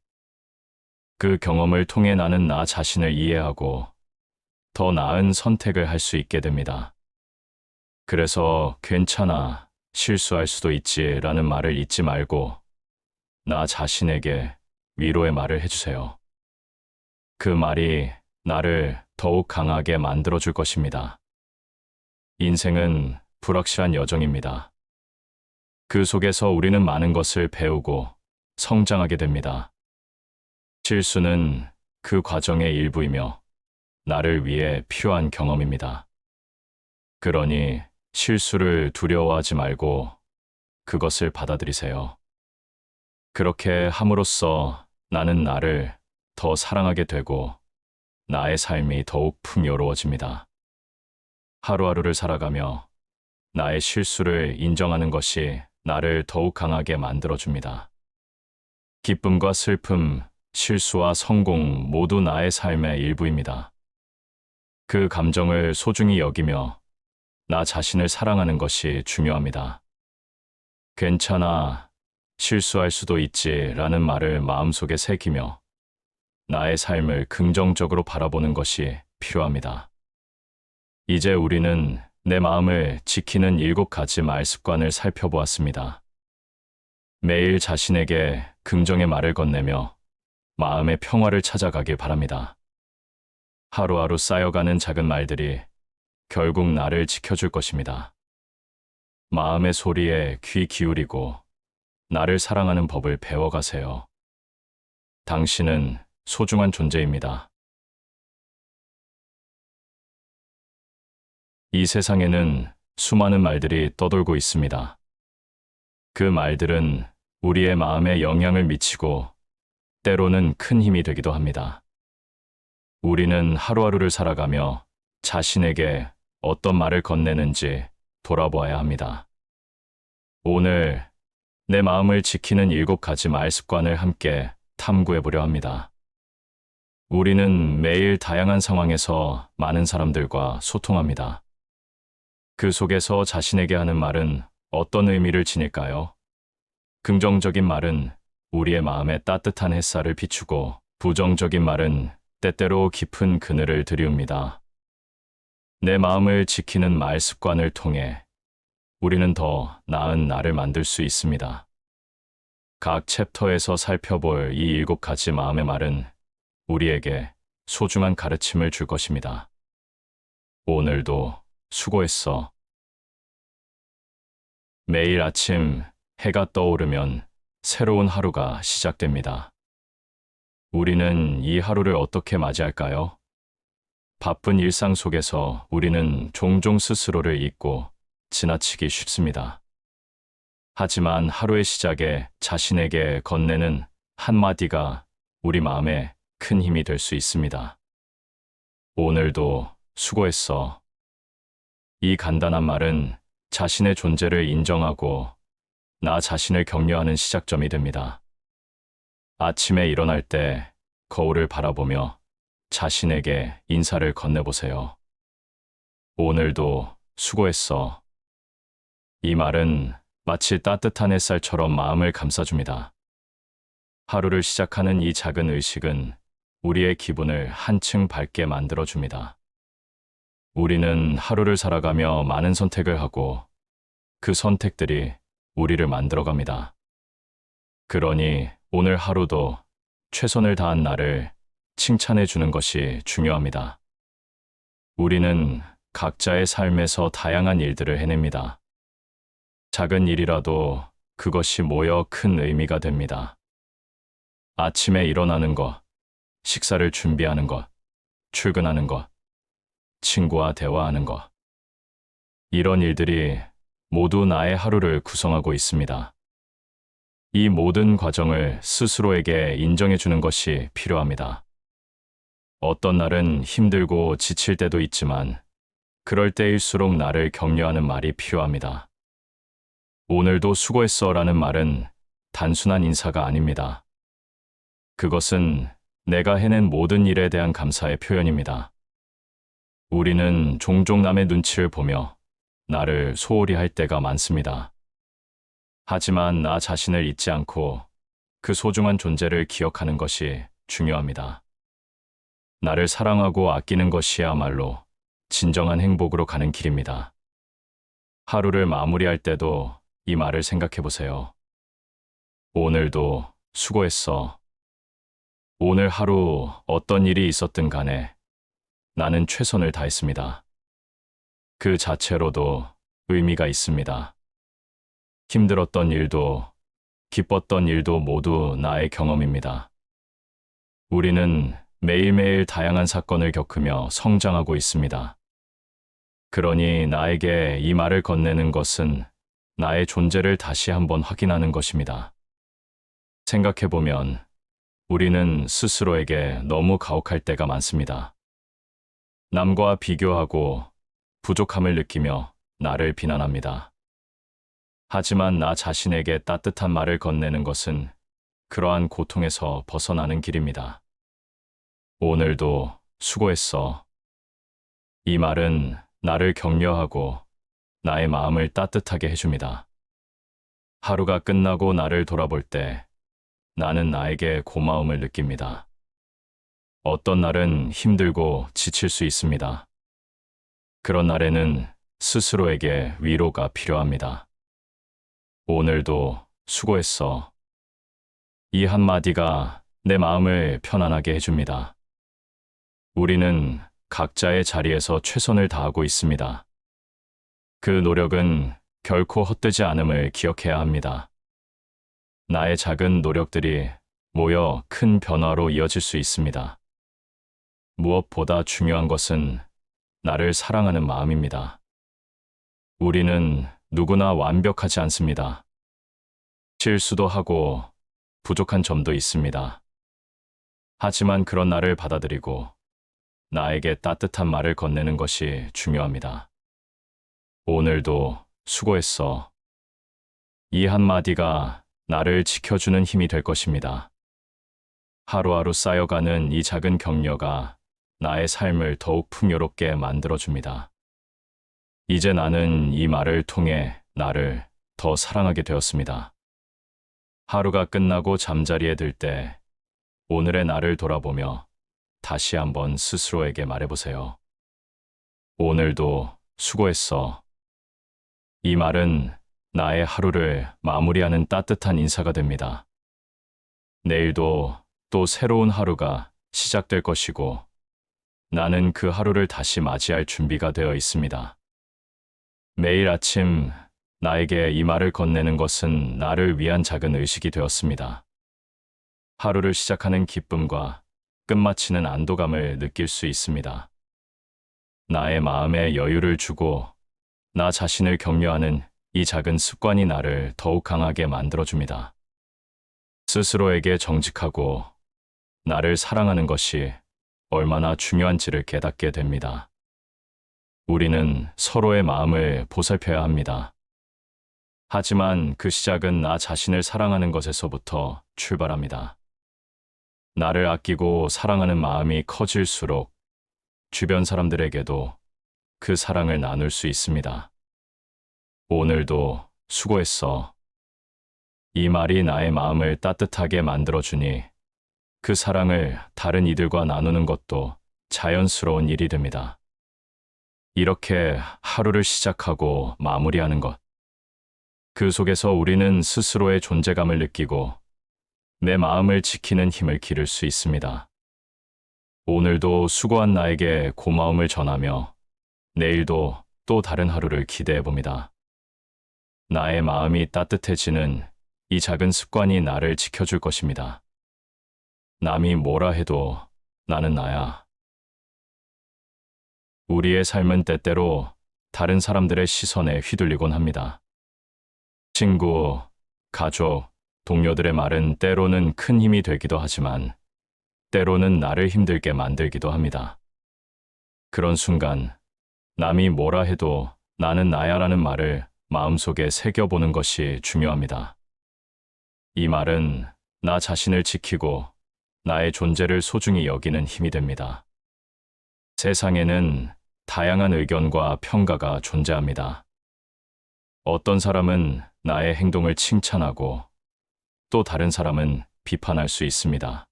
그 경험을 통해 나는 나 자신을 이해하고 더 나은 선택을 할 수 있게 됩니다. 그래서 괜찮아, 실수할 수도 있지라는 말을 잊지 말고 나 자신에게 위로의 말을 해주세요. 그 말이 나를 더욱 강하게 만들어줄 것입니다. 인생은 불확실한 여정입니다. 그 속에서 우리는 많은 것을 배우고 성장하게 됩니다. 실수는 그 과정의 일부이며 나를 위해 필요한 경험입니다. 그러니 실수를 두려워하지 말고 그것을 받아들이세요. 그렇게 함으로써 나는 나를 더 사랑하게 되고 나의 삶이 더욱 풍요로워집니다. 하루하루를 살아가며 나의 실수를 인정하는 것이 나를 더욱 강하게 만들어줍니다. 기쁨과 슬픔, 실수와 성공 모두 나의 삶의 일부입니다. 그 감정을 소중히 여기며 나 자신을 사랑하는 것이 중요합니다. 괜찮아, 실수할 수도 있지 라는 말을 마음속에 새기며 나의 삶을 긍정적으로 바라보는 것이 필요합니다. 이제 우리는 내 마음을 지키는 7가지 말 습관을 살펴보았습니다. 매일 자신에게 긍정의 말을 건네며 마음의 평화를 찾아가길 바랍니다. 하루하루 쌓여가는 작은 말들이 결국 나를 지켜줄 것입니다. 마음의 소리에 귀 기울이고 나를 사랑하는 법을 배워가세요. 당신은 소중한 존재입니다. 이 세상에는 수많은 말들이 떠돌고 있습니다. 그 말들은 우리의 마음에 영향을 미치고 때로는 큰 힘이 되기도 합니다. 우리는 하루하루를 살아가며 자신에게 어떤 말을 건네는지 돌아보아야 합니다. 오늘 내 마음을 지키는 7가지 말 습관을 함께 탐구해 보려 합니다. 우리는 매일 다양한 상황에서 많은 사람들과 소통합니다. 그 속에서 자신에게 하는 말은 어떤 의미를 지닐까요? 긍정적인 말은 우리의 마음에 따뜻한 햇살을 비추고 부정적인 말은 때때로 깊은 그늘을 들이웁니다. 내 마음을 지키는 말 습관을 통해 우리는 더 나은 나를 만들 수 있습니다. 각 챕터에서 살펴볼 이 7가지 마음의 말은 우리에게 소중한 가르침을 줄 것입니다. 오늘도 수고했어. 매일 아침 해가 떠오르면 새로운 하루가 시작됩니다. 우리는 이 하루를 어떻게 맞이할까요? 바쁜 일상 속에서 우리는 종종 스스로를 잊고 지나치기 쉽습니다. 하지만 하루의 시작에 자신에게 건네는 한마디가 우리 마음에 큰 힘이 될 수 있습니다. 오늘도 수고했어. 이 간단한 말은 자신의 존재를 인정하고 나 자신을 격려하는 시작점이 됩니다. 아침에 일어날 때 거울을 바라보며 자신에게 인사를 건네보세요. 오늘도 수고했어. 이 말은 마치 따뜻한 햇살처럼 마음을 감싸줍니다. 하루를 시작하는 이 작은 의식은 우리의 기분을 한층 밝게 만들어줍니다. 우리는 하루를 살아가며 많은 선택을 하고 그 선택들이 우리를 만들어갑니다. 그러니 오늘 하루도 최선을 다한 나를 칭찬해 주는 것이 중요합니다. 우리는 각자의 삶에서 다양한 일들을 해냅니다. 작은 일이라도 그것이 모여 큰 의미가 됩니다. 아침에 일어나는 것, 식사를 준비하는 것, 출근하는 것, 친구와 대화하는 것. 이런 일들이 모두 나의 하루를 구성하고 있습니다. 이 모든 과정을 스스로에게 인정해 주는 것이 필요합니다. 어떤 날은 힘들고 지칠 때도 있지만 그럴 때일수록 나를 격려하는 말이 필요합니다. 오늘도 수고했어 라는 말은 단순한 인사가 아닙니다. 그것은 내가 해낸 모든 일에 대한 감사의 표현입니다. 우리는 종종 남의 눈치를 보며 나를 소홀히 할 때가 많습니다. 하지만 나 자신을 잊지 않고 그 소중한 존재를 기억하는 것이 중요합니다. 나를 사랑하고 아끼는 것이야말로 진정한 행복으로 가는 길입니다. 하루를 마무리할 때도 이 말을 생각해 보세요. 오늘도 수고했어. 오늘 하루 어떤 일이 있었든 간에 나는 최선을 다했습니다. 그 자체로도 의미가 있습니다. 힘들었던 일도 기뻤던 일도 모두 나의 경험입니다. 우리는 매일매일 다양한 사건을 겪으며 성장하고 있습니다. 그러니 나에게 이 말을 건네는 것은 나의 존재를 다시 한번 확인하는 것입니다. 생각해보면 우리는 스스로에게 너무 가혹할 때가 많습니다. 남과 비교하고 부족함을 느끼며 나를 비난합니다. 하지만 나 자신에게 따뜻한 말을 건네는 것은 그러한 고통에서 벗어나는 길입니다. 오늘도 수고했어. 이 말은 나를 격려하고 나의 마음을 따뜻하게 해줍니다. 하루가 끝나고 나를 돌아볼 때 나는 나에게 고마움을 느낍니다. 어떤 날은 힘들고 지칠 수 있습니다. 그런 날에는 스스로에게 위로가 필요합니다. 오늘도 수고했어. 이 한마디가 내 마음을 편안하게 해줍니다. 우리는 각자의 자리에서 최선을 다하고 있습니다. 그 노력은 결코 헛되지 않음을 기억해야 합니다. 나의 작은 노력들이 모여 큰 변화로 이어질 수 있습니다. 무엇보다 중요한 것은 나를 사랑하는 마음입니다. 우리는 누구나 완벽하지 않습니다. 실수도 하고 부족한 점도 있습니다. 하지만 그런 나를 받아들이고 나에게 따뜻한 말을 건네는 것이 중요합니다. 오늘도 수고했어. 이 한마디가 나를 지켜주는 힘이 될 것입니다. 하루하루 쌓여가는 이 작은 격려가 나의 삶을 더욱 풍요롭게 만들어줍니다. 이제 나는 이 말을 통해 나를 더 사랑하게 되었습니다. 하루가 끝나고 잠자리에 들 때 오늘의 나를 돌아보며 다시 한번 스스로에게 말해보세요. 오늘도 수고했어. 이 말은 나의 하루를 마무리하는 따뜻한 인사가 됩니다. 내일도 또 새로운 하루가 시작될 것이고 나는 그 하루를 다시 맞이할 준비가 되어 있습니다. 매일 아침 나에게 이 말을 건네는 것은 나를 위한 작은 의식이 되었습니다. 하루를 시작하는 기쁨과 끝마치는 안도감을 느낄 수 있습니다. 나의 마음에 여유를 주고 나 자신을 격려하는 이 작은 습관이 나를 더욱 강하게 만들어줍니다. 스스로에게 정직하고 나를 사랑하는 것이 얼마나 중요한지를 깨닫게 됩니다. 우리는 서로의 마음을 보살펴야 합니다. 하지만 그 시작은 나 자신을 사랑하는 것에서부터 출발합니다. 나를 아끼고 사랑하는 마음이 커질수록 주변 사람들에게도 그 사랑을 나눌 수 있습니다. 오늘도 수고했어. 이 말이 나의 마음을 따뜻하게 만들어주니 그 사랑을 다른 이들과 나누는 것도 자연스러운 일이 됩니다. 이렇게 하루를 시작하고 마무리하는 것. 그 속에서 우리는 스스로의 존재감을 느끼고 내 마음을 지키는 힘을 기를 수 있습니다. 오늘도 수고한 나에게 고마움을 전하며 내일도 또 다른 하루를 기대해 봅니다. 나의 마음이 따뜻해지는 이 작은 습관이 나를 지켜줄 것입니다. 남이 뭐라 해도 나는 나야. 우리의 삶은 때때로 다른 사람들의 시선에 휘둘리곤 합니다. 친구, 가족, 동료들의 말은 때로는 큰 힘이 되기도 하지만 때로는 나를 힘들게 만들기도 합니다. 그런 순간 남이 뭐라 해도 나는 나야라는 말을 마음속에 새겨보는 것이 중요합니다. 이 말은 나 자신을 지키고 나의 존재를 소중히 여기는 힘이 됩니다. 세상에는 다양한 의견과 평가가 존재합니다. 어떤 사람은 나의 행동을 칭찬하고 또 다른 사람은 비판할 수 있습니다.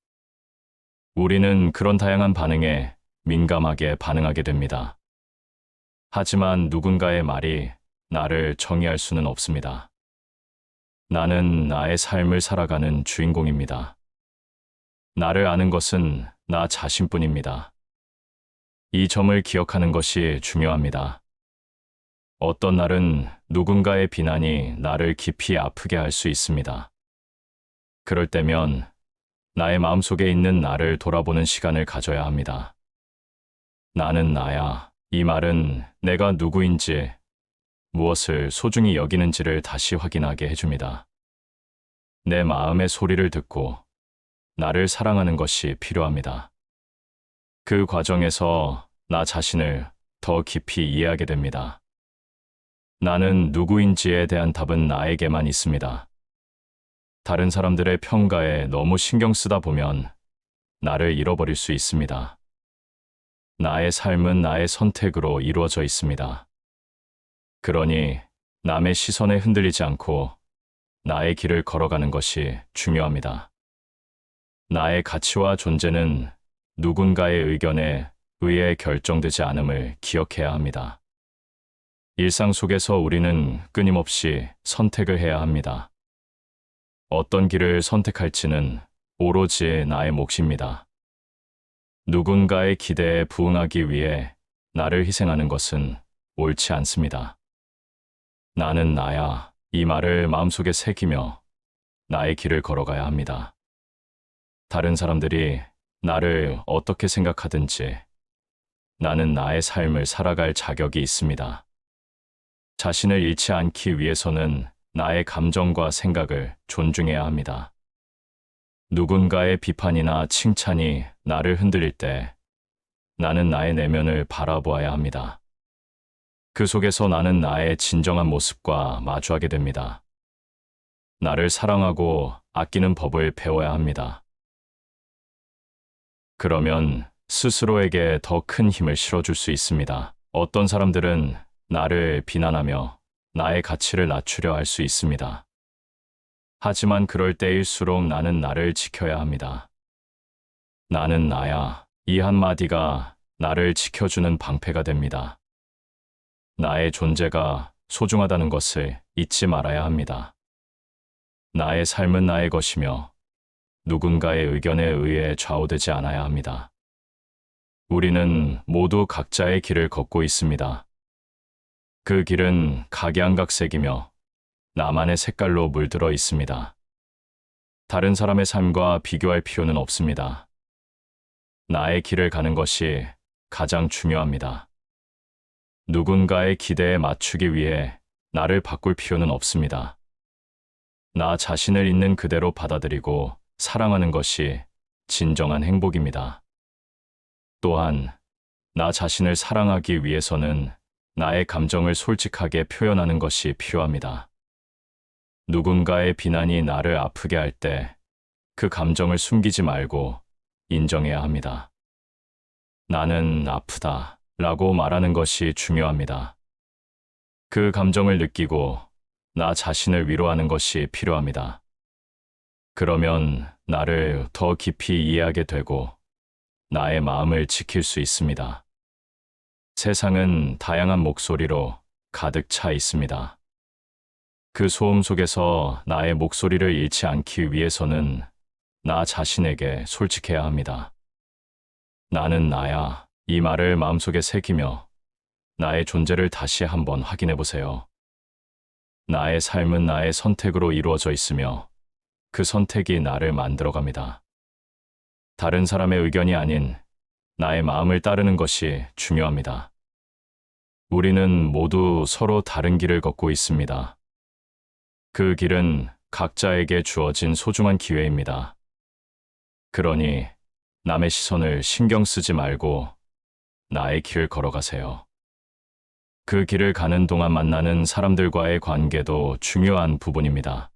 우리는 그런 다양한 반응에 민감하게 반응하게 됩니다. 하지만 누군가의 말이 나를 정의할 수는 없습니다. 나는 나의 삶을 살아가는 주인공입니다. 나를 아는 것은 나 자신뿐입니다. 이 점을 기억하는 것이 중요합니다. 어떤 날은 누군가의 비난이 나를 깊이 아프게 할 수 있습니다. 그럴 때면 나의 마음속에 있는 나를 돌아보는 시간을 가져야 합니다. 나는 나야. 이 말은 내가 누구인지, 무엇을 소중히 여기는지를 다시 확인하게 해줍니다. 내 마음의 소리를 듣고 나를 사랑하는 것이 필요합니다. 그 과정에서 나 자신을 더 깊이 이해하게 됩니다. 나는 누구인지에 대한 답은 나에게만 있습니다. 다른 사람들의 평가에 너무 신경 쓰다 보면 나를 잃어버릴 수 있습니다. 나의 삶은 나의 선택으로 이루어져 있습니다. 그러니 남의 시선에 흔들리지 않고 나의 길을 걸어가는 것이 중요합니다. 나의 가치와 존재는 누군가의 의견에 의해 결정되지 않음을 기억해야 합니다. 일상 속에서 우리는 끊임없이 선택을 해야 합니다. 어떤 길을 선택할지는 오로지 나의 몫입니다. 누군가의 기대에 부응하기 위해 나를 희생하는 것은 옳지 않습니다. 나는 나야, 이 말을 마음속에 새기며 나의 길을 걸어가야 합니다. 다른 사람들이 나를 어떻게 생각하든지 나는 나의 삶을 살아갈 자격이 있습니다. 자신을 잃지 않기 위해서는 나의 감정과 생각을 존중해야 합니다. 누군가의 비판이나 칭찬이 나를 흔들릴 때 나는 나의 내면을 바라보아야 합니다. 그 속에서 나는 나의 진정한 모습과 마주하게 됩니다. 나를 사랑하고 아끼는 법을 배워야 합니다. 그러면 스스로에게 더 큰 힘을 실어줄 수 있습니다. 어떤 사람들은 나를 비난하며 나의 가치를 낮추려 할 수 있습니다. 하지만 그럴 때일수록 나는 나를 지켜야 합니다. 나는 나야. 이 한마디가 나를 지켜주는 방패가 됩니다. 나의 존재가 소중하다는 것을 잊지 말아야 합니다. 나의 삶은 나의 것이며 누군가의 의견에 의해 좌우되지 않아야 합니다. 우리는 모두 각자의 길을 걷고 있습니다. 그 길은 각양각색이며 나만의 색깔로 물들어 있습니다. 다른 사람의 삶과 비교할 필요는 없습니다. 나의 길을 가는 것이 가장 중요합니다. 누군가의 기대에 맞추기 위해 나를 바꿀 필요는 없습니다. 나 자신을 있는 그대로 받아들이고 사랑하는 것이 진정한 행복입니다. 또한 나 자신을 사랑하기 위해서는 나의 감정을 솔직하게 표현하는 것이 필요합니다. 누군가의 비난이 나를 아프게 할 때 그 감정을 숨기지 말고 인정해야 합니다. 나는 아프다 라고 말하는 것이 중요합니다. 그 감정을 느끼고 나 자신을 위로하는 것이 필요합니다. 그러면 나를 더 깊이 이해하게 되고 나의 마음을 지킬 수 있습니다. 세상은 다양한 목소리로 가득 차 있습니다. 그 소음 속에서 나의 목소리를 잃지 않기 위해서는 나 자신에게 솔직해야 합니다. 나는 나야. 이 말을 마음속에 새기며 나의 존재를 다시 한번 확인해 보세요. 나의 삶은 나의 선택으로 이루어져 있으며 그 선택이 나를 만들어갑니다. 다른 사람의 의견이 아닌 나의 마음을 따르는 것이 중요합니다. 우리는 모두 서로 다른 길을 걷고 있습니다. 그 길은 각자에게 주어진 소중한 기회입니다. 그러니 남의 시선을 신경 쓰지 말고 나의 길을 걸어가세요. 그 길을 가는 동안 만나는 사람들과의 관계도 중요한 부분입니다.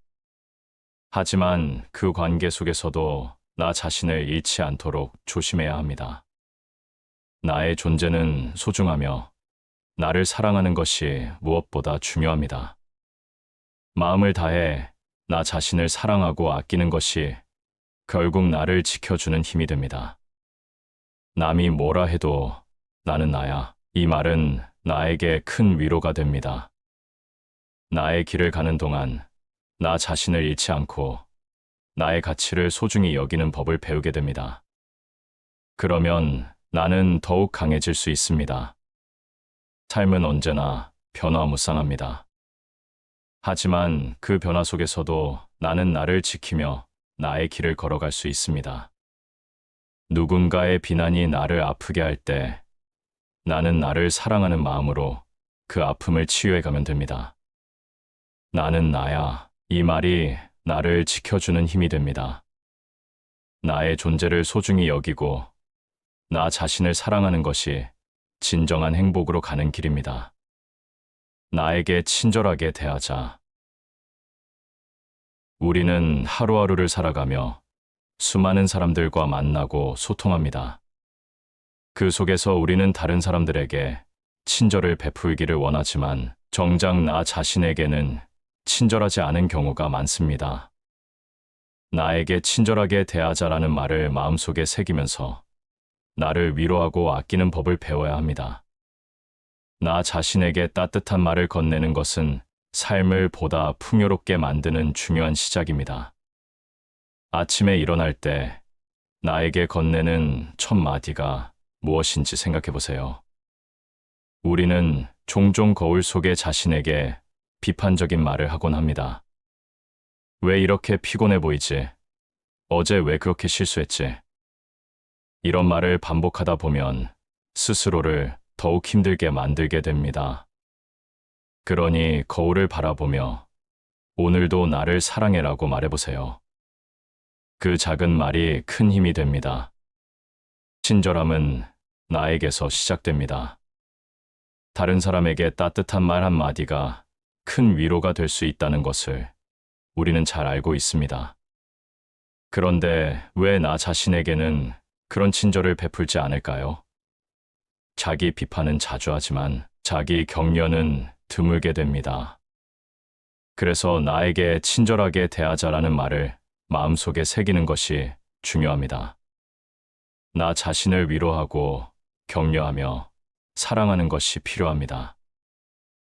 하지만 그 관계 속에서도 나 자신을 잃지 않도록 조심해야 합니다. 나의 존재는 소중하며 나를 사랑하는 것이 무엇보다 중요합니다. 마음을 다해 나 자신을 사랑하고 아끼는 것이 결국 나를 지켜주는 힘이 됩니다. 남이 뭐라 해도 나는 나야. 이 말은 나에게 큰 위로가 됩니다. 나의 길을 가는 동안 나 자신을 잃지 않고 나의 가치를 소중히 여기는 법을 배우게 됩니다. 그러면 나는 더욱 강해질 수 있습니다. 삶은 언제나 변화무쌍합니다. 하지만 그 변화 속에서도 나는 나를 지키며 나의 길을 걸어갈 수 있습니다. 누군가의 비난이 나를 아프게 할 때 나는 나를 사랑하는 마음으로 그 아픔을 치유해 가면 됩니다. 나는 나야. 이 말이 나를 지켜주는 힘이 됩니다. 나의 존재를 소중히 여기고 나 자신을 사랑하는 것이 진정한 행복으로 가는 길입니다. 나에게 친절하게 대하자. 우리는 하루하루를 살아가며 수많은 사람들과 만나고 소통합니다. 그 속에서 우리는 다른 사람들에게 친절을 베풀기를 원하지만 정작 나 자신에게는 친절하지 않은 경우가 많습니다. 나에게 친절하게 대하자라는 말을 마음속에 새기면서 나를 위로하고 아끼는 법을 배워야 합니다. 나 자신에게 따뜻한 말을 건네는 것은 삶을 보다 풍요롭게 만드는 중요한 시작입니다. 아침에 일어날 때 나에게 건네는 첫 마디가 무엇인지 생각해 보세요. 우리는 종종 거울 속에 자신에게 비판적인 말을 하곤 합니다. 왜 이렇게 피곤해 보이지? 어제 왜 그렇게 실수했지? 이런 말을 반복하다 보면 스스로를 더욱 힘들게 만들게 됩니다. 그러니 거울을 바라보며 오늘도 나를 사랑해라고 말해보세요. 그 작은 말이 큰 힘이 됩니다. 친절함은 나에게서 시작됩니다. 다른 사람에게 따뜻한 말 한마디가 큰 위로가 될 수 있다는 것을 우리는 잘 알고 있습니다. 그런데 왜 나 자신에게는 그런 친절을 베풀지 않을까요? 자기 비판은 자주 하지만 자기 격려는 드물게 됩니다. 그래서 나에게 친절하게 대하자라는 말을 마음속에 새기는 것이 중요합니다. 나 자신을 위로하고 격려하며 사랑하는 것이 필요합니다.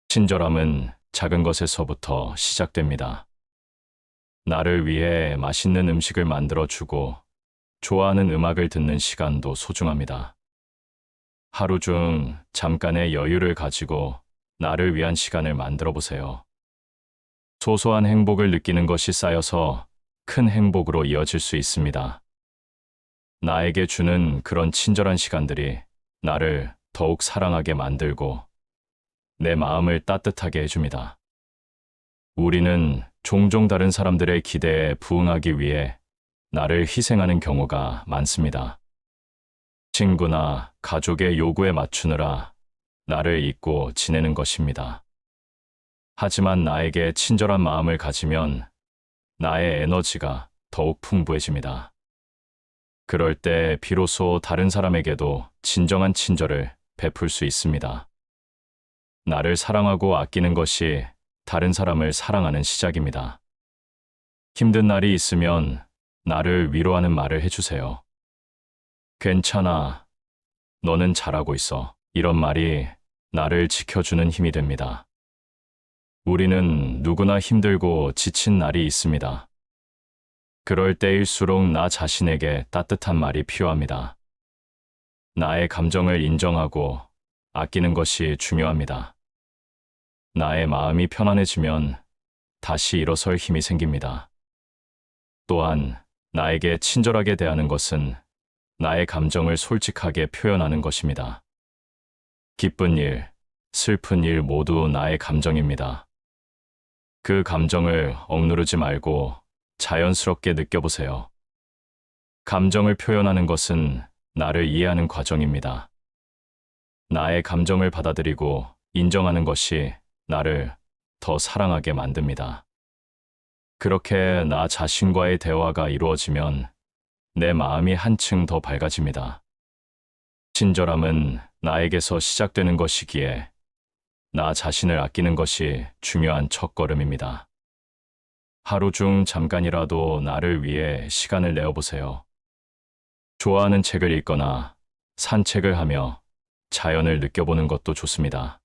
친절함은 작은 것에서부터 시작됩니다. 나를 위해 맛있는 음식을 만들어 주고 좋아하는 음악을 듣는 시간도 소중합니다. 하루 중 잠깐의 여유를 가지고 나를 위한 시간을 만들어 보세요. 소소한 행복을 느끼는 것이 쌓여서 큰 행복으로 이어질 수 있습니다. 나에게 주는 그런 친절한 시간들이 나를 더욱 사랑하게 만들고 내 마음을 따뜻하게 해줍니다. 우리는 종종 다른 사람들의 기대에 부응하기 위해 나를 희생하는 경우가 많습니다. 친구나 가족의 요구에 맞추느라 나를 잊고 지내는 것입니다. 하지만 나에게 친절한 마음을 가지면 나의 에너지가 더욱 풍부해집니다. 그럴 때 비로소 다른 사람에게도 진정한 친절을 베풀 수 있습니다. 나를 사랑하고 아끼는 것이 다른 사람을 사랑하는 시작입니다. 힘든 날이 있으면 나를 위로하는 말을 해주세요. 괜찮아. 너는 잘하고 있어. 이런 말이 나를 지켜주는 힘이 됩니다. 우리는 누구나 힘들고 지친 날이 있습니다. 그럴 때일수록 나 자신에게 따뜻한 말이 필요합니다. 나의 감정을 인정하고 아끼는 것이 중요합니다. 나의 마음이 편안해지면 다시 일어설 힘이 생깁니다. 또한 나에게 친절하게 대하는 것은 나의 감정을 솔직하게 표현하는 것입니다. 기쁜 일, 슬픈 일 모두 나의 감정입니다. 그 감정을 억누르지 말고 자연스럽게 느껴보세요. 감정을 표현하는 것은 나를 이해하는 과정입니다. 나의 감정을 받아들이고 인정하는 것이 나를 더 사랑하게 만듭니다. 그렇게 나 자신과의 대화가 이루어지면 내 마음이 한층 더 밝아집니다. 친절함은 나에게서 시작되는 것이기에 나 자신을 아끼는 것이 중요한 첫걸음입니다. 하루 중 잠깐이라도 나를 위해 시간을 내어보세요. 좋아하는 책을 읽거나 산책을 하며 자연을 느껴보는 것도 좋습니다.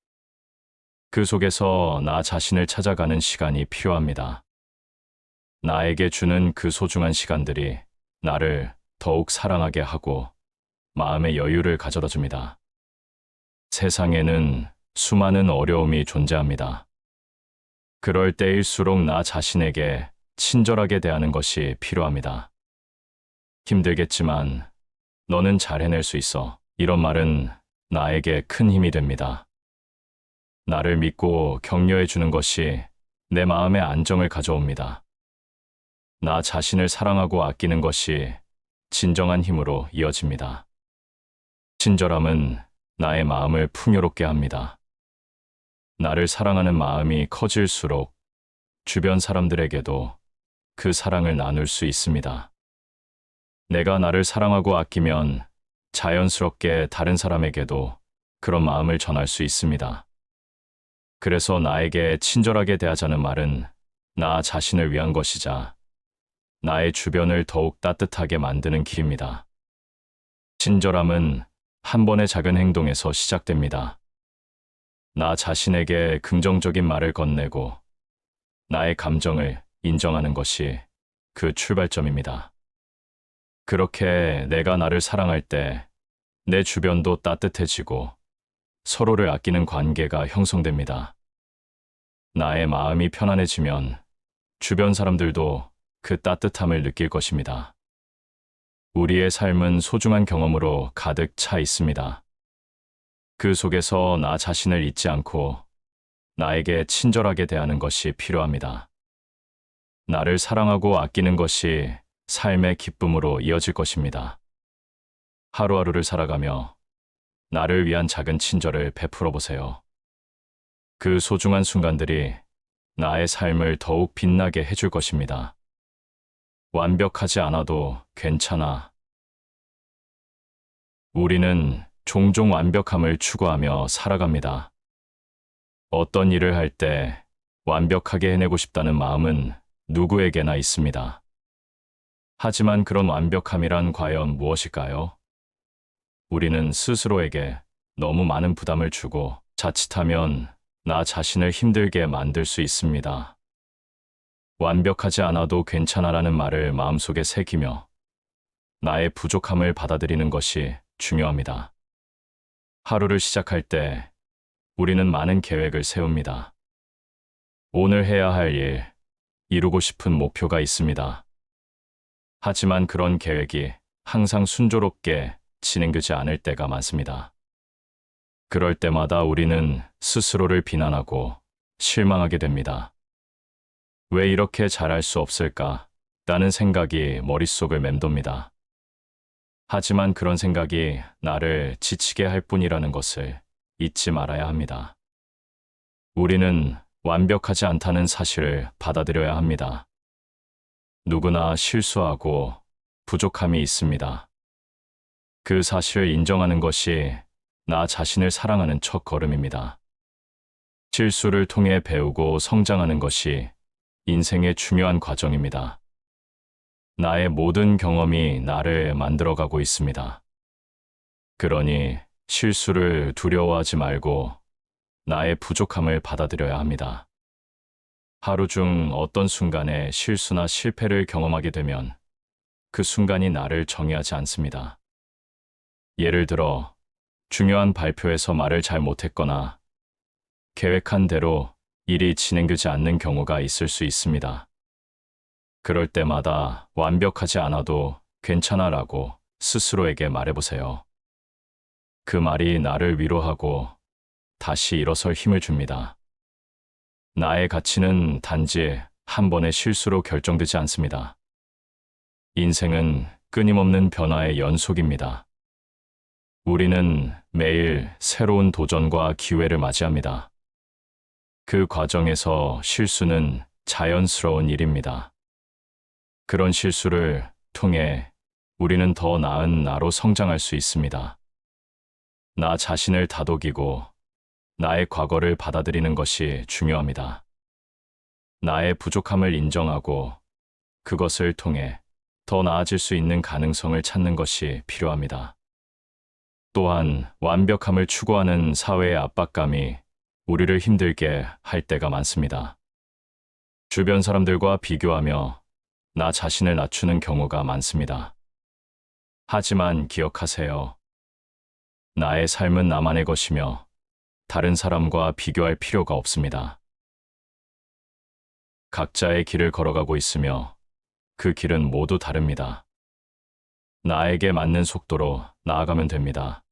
그 속에서 나 자신을 찾아가는 시간이 필요합니다. 나에게 주는 그 소중한 시간들이 나를 더욱 사랑하게 하고 마음의 여유를 가져다 줍니다. 세상에는 수많은 어려움이 존재합니다. 그럴 때일수록 나 자신에게 친절하게 대하는 것이 필요합니다. 힘들겠지만 너는 잘 해낼 수 있어. 이런 말은 나에게 큰 힘이 됩니다. 나를 믿고 격려해 주는 것이 내 마음의 안정을 가져옵니다. 나 자신을 사랑하고 아끼는 것이 진정한 힘으로 이어집니다. 친절함은 나의 마음을 풍요롭게 합니다. 나를 사랑하는 마음이 커질수록 주변 사람들에게도 그 사랑을 나눌 수 있습니다. 내가 나를 사랑하고 아끼면 자연스럽게 다른 사람에게도 그런 마음을 전할 수 있습니다. 그래서 나에게 친절하게 대하자는 말은 나 자신을 위한 것이자 나의 주변을 더욱 따뜻하게 만드는 길입니다. 친절함은 한 번의 작은 행동에서 시작됩니다. 나 자신에게 긍정적인 말을 건네고 나의 감정을 인정하는 것이 그 출발점입니다. 그렇게 내가 나를 사랑할 때 내 주변도 따뜻해지고 서로를 아끼는 관계가 형성됩니다. 나의 마음이 편안해지면 주변 사람들도 그 따뜻함을 느낄 것입니다. 우리의 삶은 소중한 경험으로 가득 차 있습니다. 그 속에서 나 자신을 잊지 않고 나에게 친절하게 대하는 것이 필요합니다. 나를 사랑하고 아끼는 것이 삶의 기쁨으로 이어질 것입니다. 하루하루를 살아가며 나를 위한 작은 친절을 베풀어 보세요. 그 소중한 순간들이 나의 삶을 더욱 빛나게 해줄 것입니다. 완벽하지 않아도 괜찮아. 우리는 종종 완벽함을 추구하며 살아갑니다. 어떤 일을 할 때 완벽하게 해내고 싶다는 마음은 누구에게나 있습니다. 하지만 그런 완벽함이란 과연 무엇일까요? 우리는 스스로에게 너무 많은 부담을 주고 자칫하면 나 자신을 힘들게 만들 수 있습니다. 완벽하지 않아도 괜찮아라는 말을 마음속에 새기며 나의 부족함을 받아들이는 것이 중요합니다. 하루를 시작할 때 우리는 많은 계획을 세웁니다. 오늘 해야 할 일, 이루고 싶은 목표가 있습니다. 하지만 그런 계획이 항상 순조롭게 진행되지 않을 때가 많습니다. 그럴 때마다 우리는 스스로를 비난하고 실망하게 됩니다. 왜 이렇게 잘할 수 없을까? 라는 생각이 머릿속을 맴돕니다. 하지만 그런 생각이 나를 지치게 할 뿐이라는 것을 잊지 말아야 합니다. 우리는 완벽하지 않다는 사실을 받아들여야 합니다. 누구나 실수하고 부족함이 있습니다. 그 사실을 인정하는 것이 나 자신을 사랑하는 첫 걸음입니다. 실수를 통해 배우고 성장하는 것이 인생의 중요한 과정입니다. 나의 모든 경험이 나를 만들어가고 있습니다. 그러니 실수를 두려워하지 말고 나의 부족함을 받아들여야 합니다. 하루 중 어떤 순간에 실수나 실패를 경험하게 되면 그 순간이 나를 정의하지 않습니다. 예를 들어, 중요한 발표에서 말을 잘 못했거나 계획한 대로 일이 진행되지 않는 경우가 있을 수 있습니다. 그럴 때마다 완벽하지 않아도 괜찮아라고 스스로에게 말해보세요. 그 말이 나를 위로하고 다시 일어설 힘을 줍니다. 나의 가치는 단지 한 번의 실수로 결정되지 않습니다. 인생은 끊임없는 변화의 연속입니다. 우리는 매일 새로운 도전과 기회를 맞이합니다. 그 과정에서 실수는 자연스러운 일입니다. 그런 실수를 통해 우리는 더 나은 나로 성장할 수 있습니다. 나 자신을 다독이고 나의 과거를 받아들이는 것이 중요합니다. 나의 부족함을 인정하고 그것을 통해 더 나아질 수 있는 가능성을 찾는 것이 필요합니다. 또한 완벽함을 추구하는 사회의 압박감이 우리를 힘들게 할 때가 많습니다. 주변 사람들과 비교하며 나 자신을 낮추는 경우가 많습니다. 하지만 기억하세요. 나의 삶은 나만의 것이며 다른 사람과 비교할 필요가 없습니다. 각자의 길을 걸어가고 있으며 그 길은 모두 다릅니다. 나에게 맞는 속도로 나아가면 됩니다.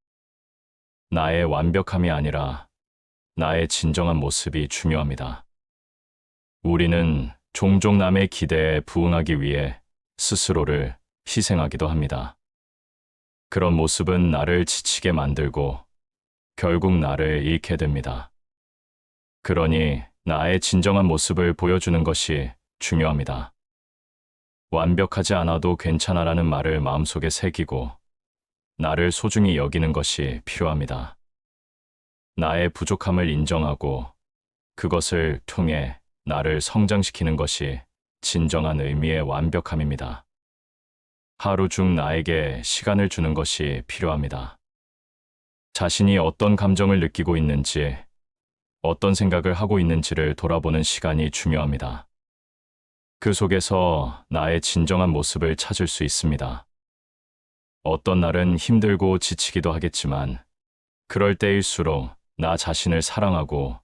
나의 완벽함이 아니라 나의 진정한 모습이 중요합니다. 우리는 종종 남의 기대에 부응하기 위해 스스로를 희생하기도 합니다. 그런 모습은 나를 지치게 만들고 결국 나를 잃게 됩니다. 그러니 나의 진정한 모습을 보여주는 것이 중요합니다. 완벽하지 않아도 괜찮아라는 말을 마음속에 새기고 나를 소중히 여기는 것이 필요합니다. 나의 부족함을 인정하고 그것을 통해 나를 성장시키는 것이 진정한 의미의 완벽함입니다. 하루 중 나에게 시간을 주는 것이 필요합니다. 자신이 어떤 감정을 느끼고 있는지, 어떤 생각을 하고 있는지를 돌아보는 시간이 중요합니다. 그 속에서 나의 진정한 모습을 찾을 수 있습니다. 어떤 날은 힘들고 지치기도 하겠지만, 그럴 때일수록 나 자신을 사랑하고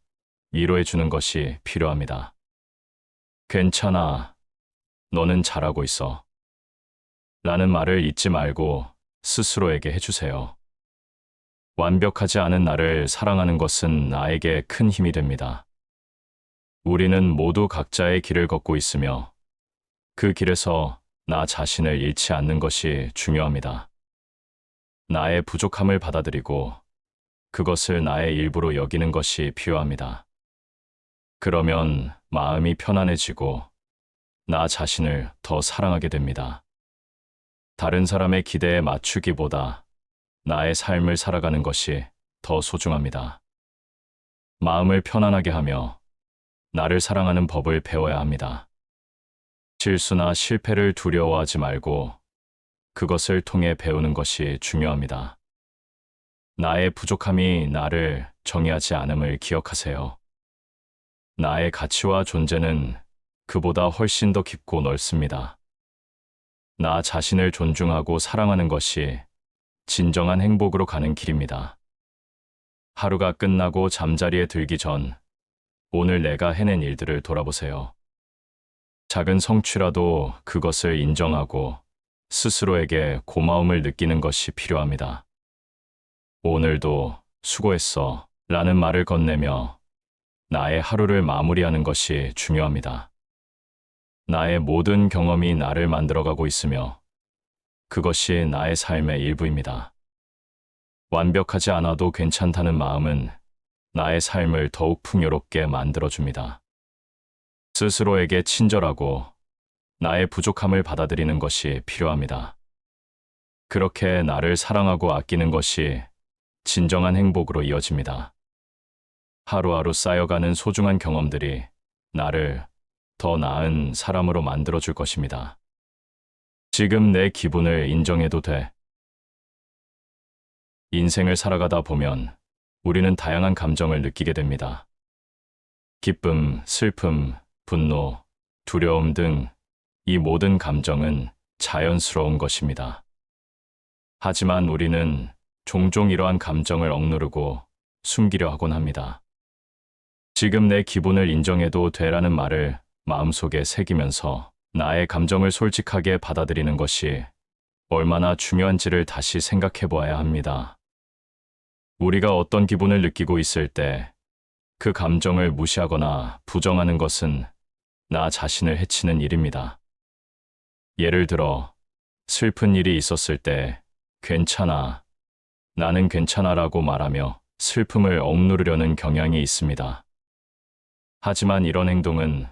위로해 주는 것이 필요합니다. 괜찮아. 너는 잘하고 있어. 라는 말을 잊지 말고 스스로에게 해주세요. 완벽하지 않은 나를 사랑하는 것은 나에게 큰 힘이 됩니다. 우리는 모두 각자의 길을 걷고 있으며 그 길에서 나 자신을 잃지 않는 것이 중요합니다. 나의 부족함을 받아들이고 그것을 나의 일부로 여기는 것이 필요합니다. 그러면 마음이 편안해지고 나 자신을 더 사랑하게 됩니다. 다른 사람의 기대에 맞추기보다 나의 삶을 살아가는 것이 더 소중합니다. 마음을 편안하게 하며 나를 사랑하는 법을 배워야 합니다. 실수나 실패를 두려워하지 말고 그것을 통해 배우는 것이 중요합니다. 나의 부족함이 나를 정의하지 않음을 기억하세요. 나의 가치와 존재는 그보다 훨씬 더 깊고 넓습니다. 나 자신을 존중하고 사랑하는 것이 진정한 행복으로 가는 길입니다. 하루가 끝나고 잠자리에 들기 전 오늘 내가 해낸 일들을 돌아보세요. 작은 성취라도 그것을 인정하고 스스로에게 고마움을 느끼는 것이 필요합니다. 오늘도 수고했어 라는 말을 건네며 나의 하루를 마무리하는 것이 중요합니다. 나의 모든 경험이 나를 만들어가고 있으며 그것이 나의 삶의 일부입니다. 완벽하지 않아도 괜찮다는 마음은 나의 삶을 더욱 풍요롭게 만들어줍니다. 스스로에게 친절하고 나의 부족함을 받아들이는 것이 필요합니다. 그렇게 나를 사랑하고 아끼는 것이 진정한 행복으로 이어집니다. 하루하루 쌓여가는 소중한 경험들이 나를 더 나은 사람으로 만들어줄 것입니다. 지금 내 기분을 인정해도 돼. 인생을 살아가다 보면 우리는 다양한 감정을 느끼게 됩니다. 기쁨, 슬픔, 분노, 두려움 등 이 모든 감정은 자연스러운 것입니다. 하지만 우리는 종종 이러한 감정을 억누르고 숨기려 하곤 합니다. 지금 내 기분을 인정해도 돼라는 말을 마음속에 새기면서 나의 감정을 솔직하게 받아들이는 것이 얼마나 중요한지를 다시 생각해 보아야 합니다. 우리가 어떤 기분을 느끼고 있을 때 그 감정을 무시하거나 부정하는 것은 나 자신을 해치는 일입니다. 예를 들어, 슬픈 일이 있었을 때 괜찮아, 나는 괜찮아라고 말하며 슬픔을 억누르려는 경향이 있습니다. 하지만 이런 행동은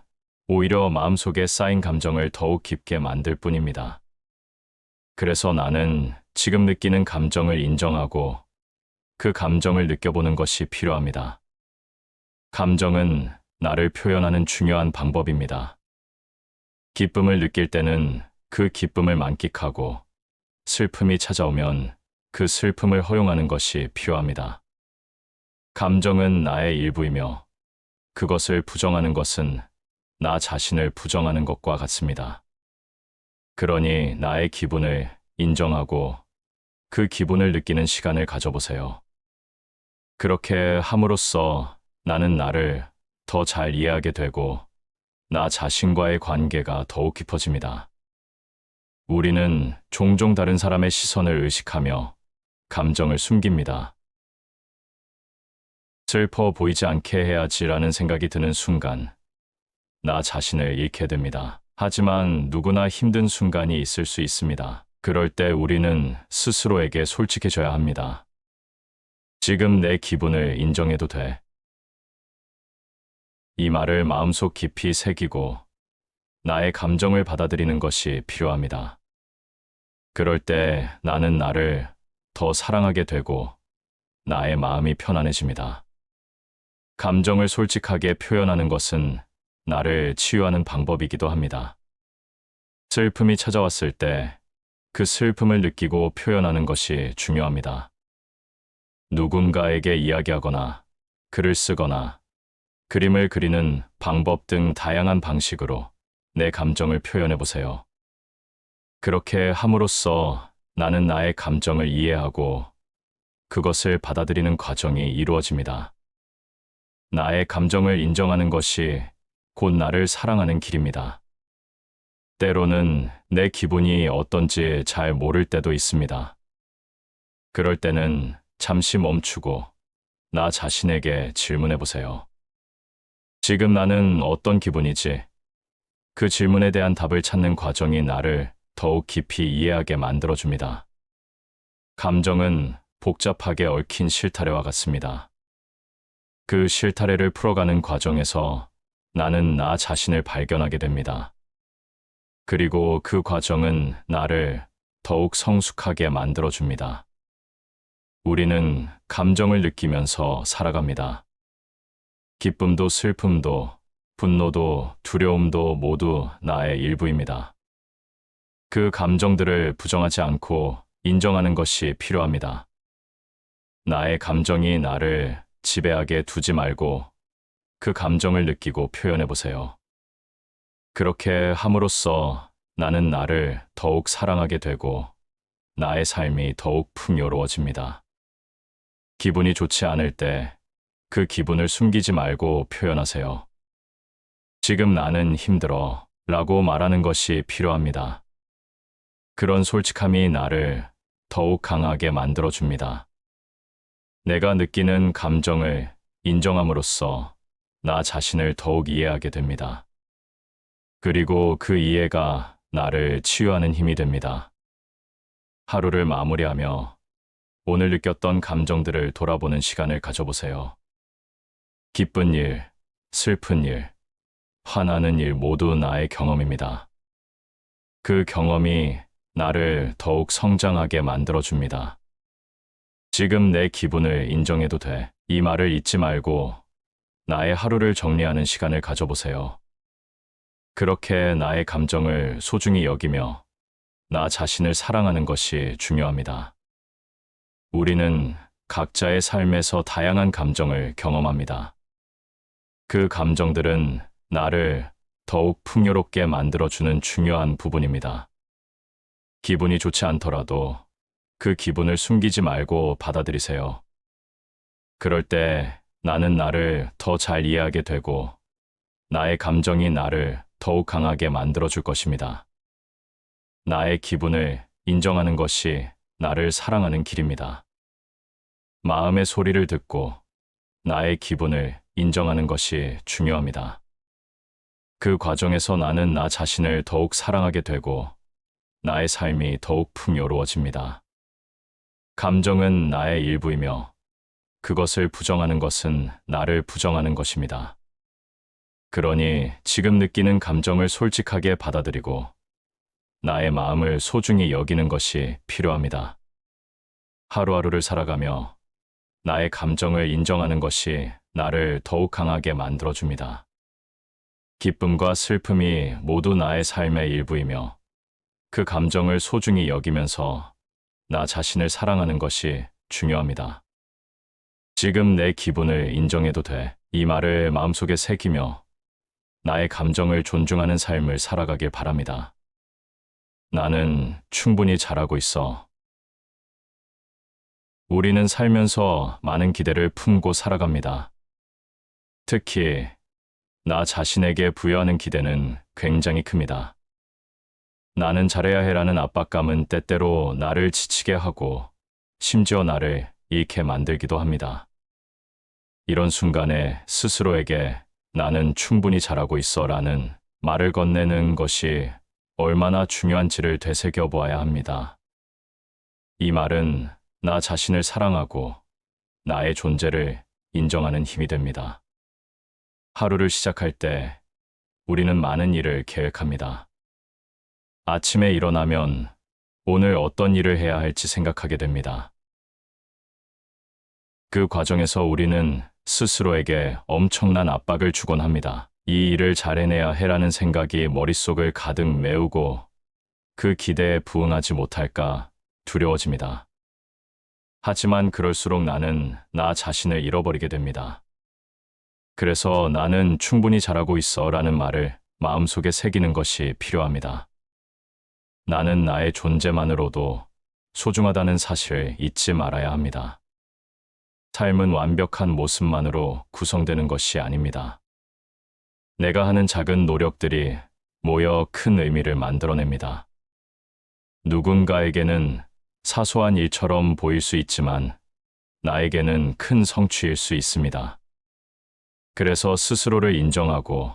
오히려 마음속에 쌓인 감정을 더욱 깊게 만들 뿐입니다. 그래서 나는 지금 느끼는 감정을 인정하고 그 감정을 느껴보는 것이 필요합니다. 감정은 나를 표현하는 중요한 방법입니다. 기쁨을 느낄 때는 그 기쁨을 만끽하고 슬픔이 찾아오면 그 슬픔을 허용하는 것이 필요합니다. 감정은 나의 일부이며 그것을 부정하는 것은 나 자신을 부정하는 것과 같습니다. 그러니 나의 기분을 인정하고 그 기분을 느끼는 시간을 가져보세요. 그렇게 함으로써 나는 나를 더 잘 이해하게 되고 나 자신과의 관계가 더욱 깊어집니다. 우리는 종종 다른 사람의 시선을 의식하며 감정을 숨깁니다. 슬퍼 보이지 않게 해야지라는 생각이 드는 순간, 나 자신을 잃게 됩니다. 하지만 누구나 힘든 순간이 있을 수 있습니다. 그럴 때 우리는 스스로에게 솔직해져야 합니다. 지금 내 기분을 인정해도 돼. 이 말을 마음속 깊이 새기고 나의 감정을 받아들이는 것이 필요합니다. 그럴 때 나는 나를 더 사랑하게 되고 나의 마음이 편안해집니다. 감정을 솔직하게 표현하는 것은 나를 치유하는 방법이기도 합니다. 슬픔이 찾아왔을 때 그 슬픔을 느끼고 표현하는 것이 중요합니다. 누군가에게 이야기하거나 글을 쓰거나 그림을 그리는 방법 등 다양한 방식으로 내 감정을 표현해 보세요. 그렇게 함으로써 나는 나의 감정을 이해하고 그것을 받아들이는 과정이 이루어집니다. 나의 감정을 인정하는 것이 곧 나를 사랑하는 길입니다. 때로는 내 기분이 어떤지 잘 모를 때도 있습니다. 그럴 때는 잠시 멈추고 나 자신에게 질문해 보세요. 지금 나는 어떤 기분이지? 그 질문에 대한 답을 찾는 과정이 나를 더욱 깊이 이해하게 만들어줍니다. 감정은 복잡하게 얽힌 실타래와 같습니다. 그 실타래를 풀어가는 과정에서 나는 나 자신을 발견하게 됩니다. 그리고 그 과정은 나를 더욱 성숙하게 만들어줍니다. 우리는 감정을 느끼면서 살아갑니다. 기쁨도 슬픔도 분노도 두려움도 모두 나의 일부입니다. 그 감정들을 부정하지 않고 인정하는 것이 필요합니다. 나의 감정이 나를 지배하게 두지 말고 그 감정을 느끼고 표현해 보세요. 그렇게 함으로써 나는 나를 더욱 사랑하게 되고 나의 삶이 더욱 풍요로워집니다. 기분이 좋지 않을 때 그 기분을 숨기지 말고 표현하세요. 지금 나는 힘들어 라고 말하는 것이 필요합니다. 그런 솔직함이 나를 더욱 강하게 만들어줍니다. 내가 느끼는 감정을 인정함으로써 나 자신을 더욱 이해하게 됩니다. 그리고 그 이해가 나를 치유하는 힘이 됩니다. 하루를 마무리하며 오늘 느꼈던 감정들을 돌아보는 시간을 가져보세요. 기쁜 일, 슬픈 일, 화나는 일 모두 나의 경험입니다. 그 경험이 나를 더욱 성장하게 만들어줍니다. 지금 내 기분을 인정해도 돼. 이 말을 잊지 말고 나의 하루를 정리하는 시간을 가져보세요. 그렇게 나의 감정을 소중히 여기며 나 자신을 사랑하는 것이 중요합니다. 우리는 각자의 삶에서 다양한 감정을 경험합니다. 그 감정들은 나를 더욱 풍요롭게 만들어주는 중요한 부분입니다. 기분이 좋지 않더라도 그 기분을 숨기지 말고 받아들이세요. 그럴 때 나는 나를 더 잘 이해하게 되고 나의 감정이 나를 더욱 강하게 만들어줄 것입니다. 나의 기분을 인정하는 것이 나를 사랑하는 길입니다. 마음의 소리를 듣고 나의 기분을 인정하는 것이 중요합니다. 그 과정에서 나는 나 자신을 더욱 사랑하게 되고 나의 삶이 더욱 풍요로워집니다. 감정은 나의 일부이며 그것을 부정하는 것은 나를 부정하는 것입니다. 그러니 지금 느끼는 감정을 솔직하게 받아들이고 나의 마음을 소중히 여기는 것이 필요합니다. 하루하루를 살아가며 나의 감정을 인정하는 것이 나를 더욱 강하게 만들어줍니다. 기쁨과 슬픔이 모두 나의 삶의 일부이며 그 감정을 소중히 여기면서 나 자신을 사랑하는 것이 중요합니다. 지금 내 기분을 인정해도 돼. 이 말을 마음속에 새기며 나의 감정을 존중하는 삶을 살아가길 바랍니다. 나는 충분히 잘하고 있어. 우리는 살면서 많은 기대를 품고 살아갑니다. 특히 나 자신에게 부여하는 기대는 굉장히 큽니다. 나는 잘해야 해라는 압박감은 때때로 나를 지치게 하고 심지어 나를 잃게 만들기도 합니다. 이런 순간에 스스로에게 나는 충분히 잘하고 있어 라는 말을 건네는 것이 얼마나 중요한지를 되새겨 보아야 합니다. 이 말은 나 자신을 사랑하고 나의 존재를 인정하는 힘이 됩니다. 하루를 시작할 때 우리는 많은 일을 계획합니다. 아침에 일어나면 오늘 어떤 일을 해야 할지 생각하게 됩니다. 그 과정에서 우리는 스스로에게 엄청난 압박을 주곤 합니다. 이 일을 잘 해내야 해라는 생각이 머릿속을 가득 메우고 그 기대에 부응하지 못할까 두려워집니다. 하지만 그럴수록 나는 나 자신을 잃어버리게 됩니다. 그래서 나는 충분히 잘하고 있어 라는 말을 마음속에 새기는 것이 필요합니다. 나는 나의 존재만으로도 소중하다는 사실을 잊지 말아야 합니다. 삶은 완벽한 모습만으로 구성되는 것이 아닙니다. 내가 하는 작은 노력들이 모여 큰 의미를 만들어냅니다. 누군가에게는 사소한 일처럼 보일 수 있지만 나에게는 큰 성취일 수 있습니다. 그래서 스스로를 인정하고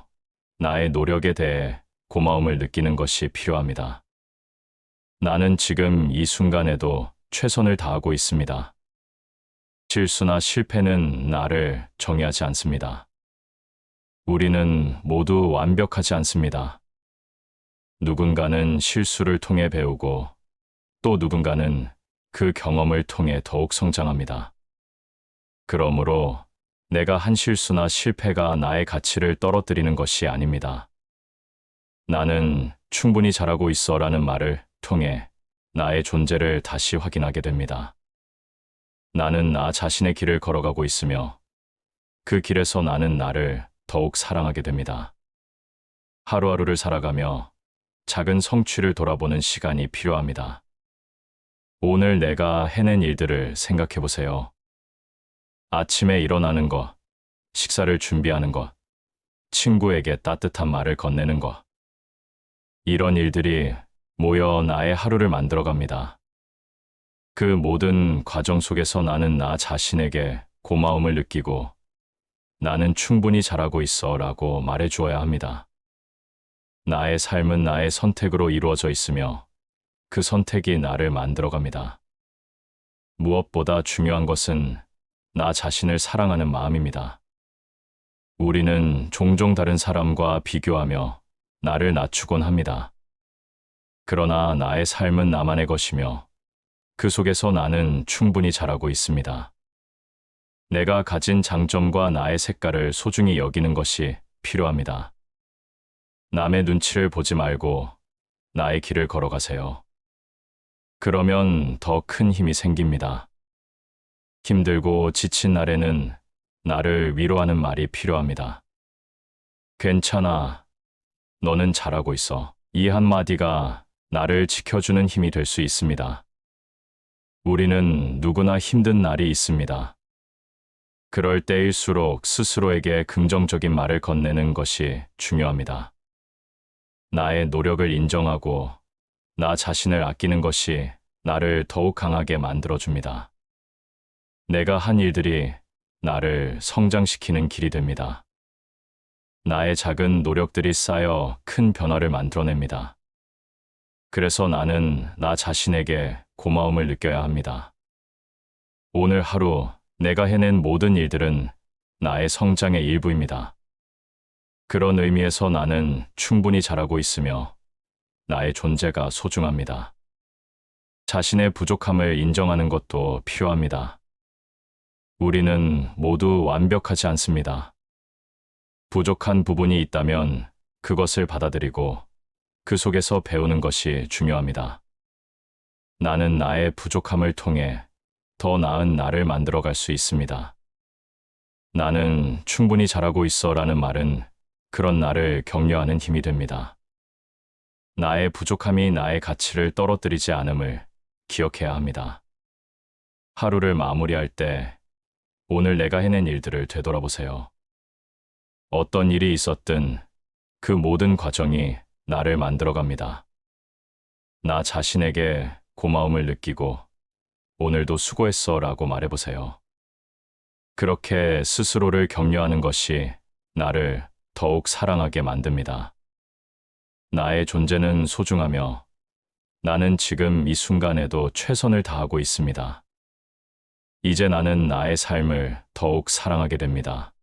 나의 노력에 대해 고마움을 느끼는 것이 필요합니다. 나는 지금 이 순간에도 최선을 다하고 있습니다. 실수나 실패는 나를 정의하지 않습니다. 우리는 모두 완벽하지 않습니다. 누군가는 실수를 통해 배우고 또 누군가는 그 경험을 통해 더욱 성장합니다. 그러므로 내가 한 실수나 실패가 나의 가치를 떨어뜨리는 것이 아닙니다. 나는 충분히 잘하고 있어 라는 말을 통해 나의 존재를 다시 확인하게 됩니다. 나는 나 자신의 길을 걸어가고 있으며 그 길에서 나는 나를 더욱 사랑하게 됩니다. 하루하루를 살아가며 작은 성취를 돌아보는 시간이 필요합니다. 오늘 내가 해낸 일들을 생각해 보세요. 아침에 일어나는 것, 식사를 준비하는 것, 친구에게 따뜻한 말을 건네는 것. 이런 일들이 모여 나의 하루를 만들어갑니다. 그 모든 과정 속에서 나는 나 자신에게 고마움을 느끼고 나는 충분히 잘하고 있어 라고 말해 주어야 합니다. 나의 삶은 나의 선택으로 이루어져 있으며 그 선택이 나를 만들어갑니다. 무엇보다 중요한 것은 나 자신을 사랑하는 마음입니다. 우리는 종종 다른 사람과 비교하며 나를 낮추곤 합니다. 그러나 나의 삶은 나만의 것이며 그 속에서 나는 충분히 잘하고 있습니다. 내가 가진 장점과 나의 색깔을 소중히 여기는 것이 필요합니다. 남의 눈치를 보지 말고 나의 길을 걸어가세요. 그러면 더 큰 힘이 생깁니다. 힘들고 지친 날에는 나를 위로하는 말이 필요합니다. 괜찮아. 너는 잘하고 있어. 이 한마디가 나를 지켜주는 힘이 될 수 있습니다. 우리는 누구나 힘든 날이 있습니다. 그럴 때일수록 스스로에게 긍정적인 말을 건네는 것이 중요합니다. 나의 노력을 인정하고 나 자신을 아끼는 것이 나를 더욱 강하게 만들어줍니다. 내가 한 일들이 나를 성장시키는 길이 됩니다. 나의 작은 노력들이 쌓여 큰 변화를 만들어냅니다. 그래서 나는 나 자신에게 고마움을 느껴야 합니다. 오늘 하루 내가 해낸 모든 일들은 나의 성장의 일부입니다. 그런 의미에서 나는 충분히 잘하고 있으며 나의 존재가 소중합니다. 자신의 부족함을 인정하는 것도 필요합니다. 우리는 모두 완벽하지 않습니다. 부족한 부분이 있다면 그것을 받아들이고 그 속에서 배우는 것이 중요합니다. 나는 나의 부족함을 통해 더 나은 나를 만들어갈 수 있습니다. 나는 충분히 잘하고 있어 라는 말은 그런 나를 격려하는 힘이 됩니다. 나의 부족함이 나의 가치를 떨어뜨리지 않음을 기억해야 합니다. 하루를 마무리할 때 오늘 내가 해낸 일들을 되돌아보세요. 어떤 일이 있었든 그 모든 과정이 나를 만들어갑니다. 나 자신에게 고마움을 느끼고 오늘도 수고했어 라고 말해보세요. 그렇게 스스로를 격려하는 것이 나를 더욱 사랑하게 만듭니다. 나의 존재는 소중하며 나는 지금 이 순간에도 최선을 다하고 있습니다. 이제 나는 나의 삶을 더욱 사랑하게 됩니다.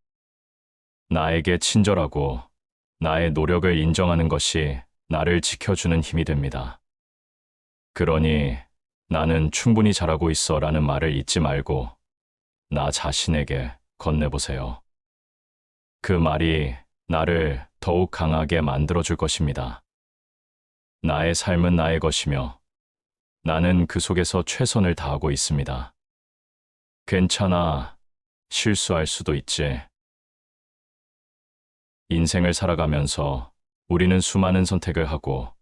나에게 친절하고 나의 노력을 인정하는 것이 나를 지켜주는 힘이 됩니다. 그러니 나는 충분히 잘하고 있어 라는 말을 잊지 말고 나 자신에게 건네보세요. 그 말이 나를 더욱 강하게 만들어줄 것입니다. 나의 삶은 나의 것이며 나는 그 속에서 최선을 다하고 있습니다. 괜찮아. 실수할 수도 있지. 인생을 살아가면서 우리는 수많은 선택을 하고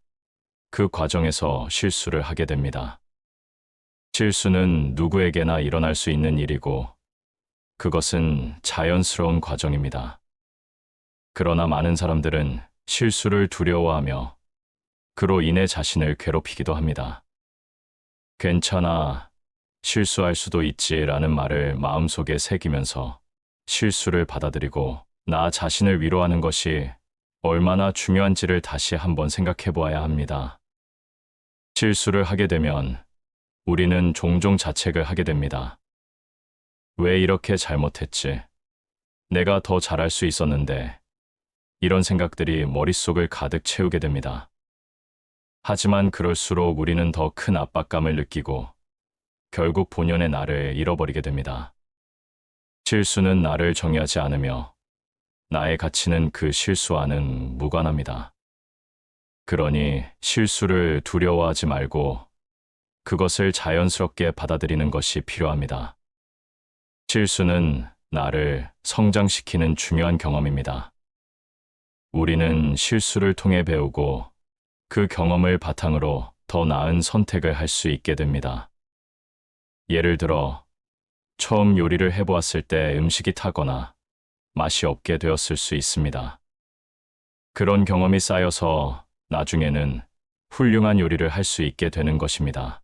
그 과정에서 실수를 하게 됩니다. 실수는 누구에게나 일어날 수 있는 일이고 그것은 자연스러운 과정입니다. 그러나 많은 사람들은 실수를 두려워하며 그로 인해 자신을 괴롭히기도 합니다. 괜찮아, 실수할 수도 있지라는 말을 마음속에 새기면서 실수를 받아들이고 나 자신을 위로하는 것이 얼마나 중요한지를 다시 한번 생각해 보아야 합니다. 실수를 하게 되면 우리는 종종 자책을 하게 됩니다. 왜 이렇게 잘못했지? 내가 더 잘할 수 있었는데. 이런 생각들이 머릿속을 가득 채우게 됩니다. 하지만 그럴수록 우리는 더 큰 압박감을 느끼고 결국 본연의 나를 잃어버리게 됩니다. 실수는 나를 정의하지 않으며 나의 가치는 그 실수와는 무관합니다. 그러니 실수를 두려워하지 말고 그것을 자연스럽게 받아들이는 것이 필요합니다. 실수는 나를 성장시키는 중요한 경험입니다. 우리는 실수를 통해 배우고 그 경험을 바탕으로 더 나은 선택을 할 수 있게 됩니다. 예를 들어, 처음 요리를 해보았을 때 음식이 타거나 맛이 없게 되었을 수 있습니다. 그런 경험이 쌓여서 나중에는 훌륭한 요리를 할 수 있게 되는 것입니다.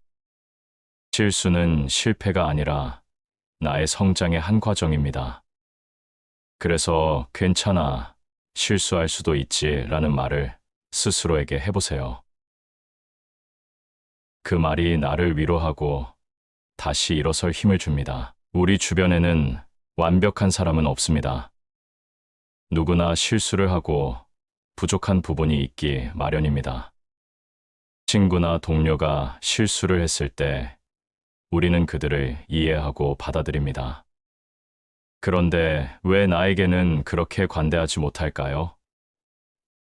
실수는 실패가 아니라 나의 성장의 한 과정입니다. 그래서 괜찮아, 실수할 수도 있지라는 말을 스스로에게 해보세요. 그 말이 나를 위로하고 다시 일어설 힘을 줍니다. 우리 주변에는 완벽한 사람은 없습니다. 누구나 실수를 하고 부족한 부분이 있기 마련입니다. 친구나 동료가 실수를 했을 때 우리는 그들을 이해하고 받아들입니다. 그런데 왜 나에게는 그렇게 관대하지 못할까요?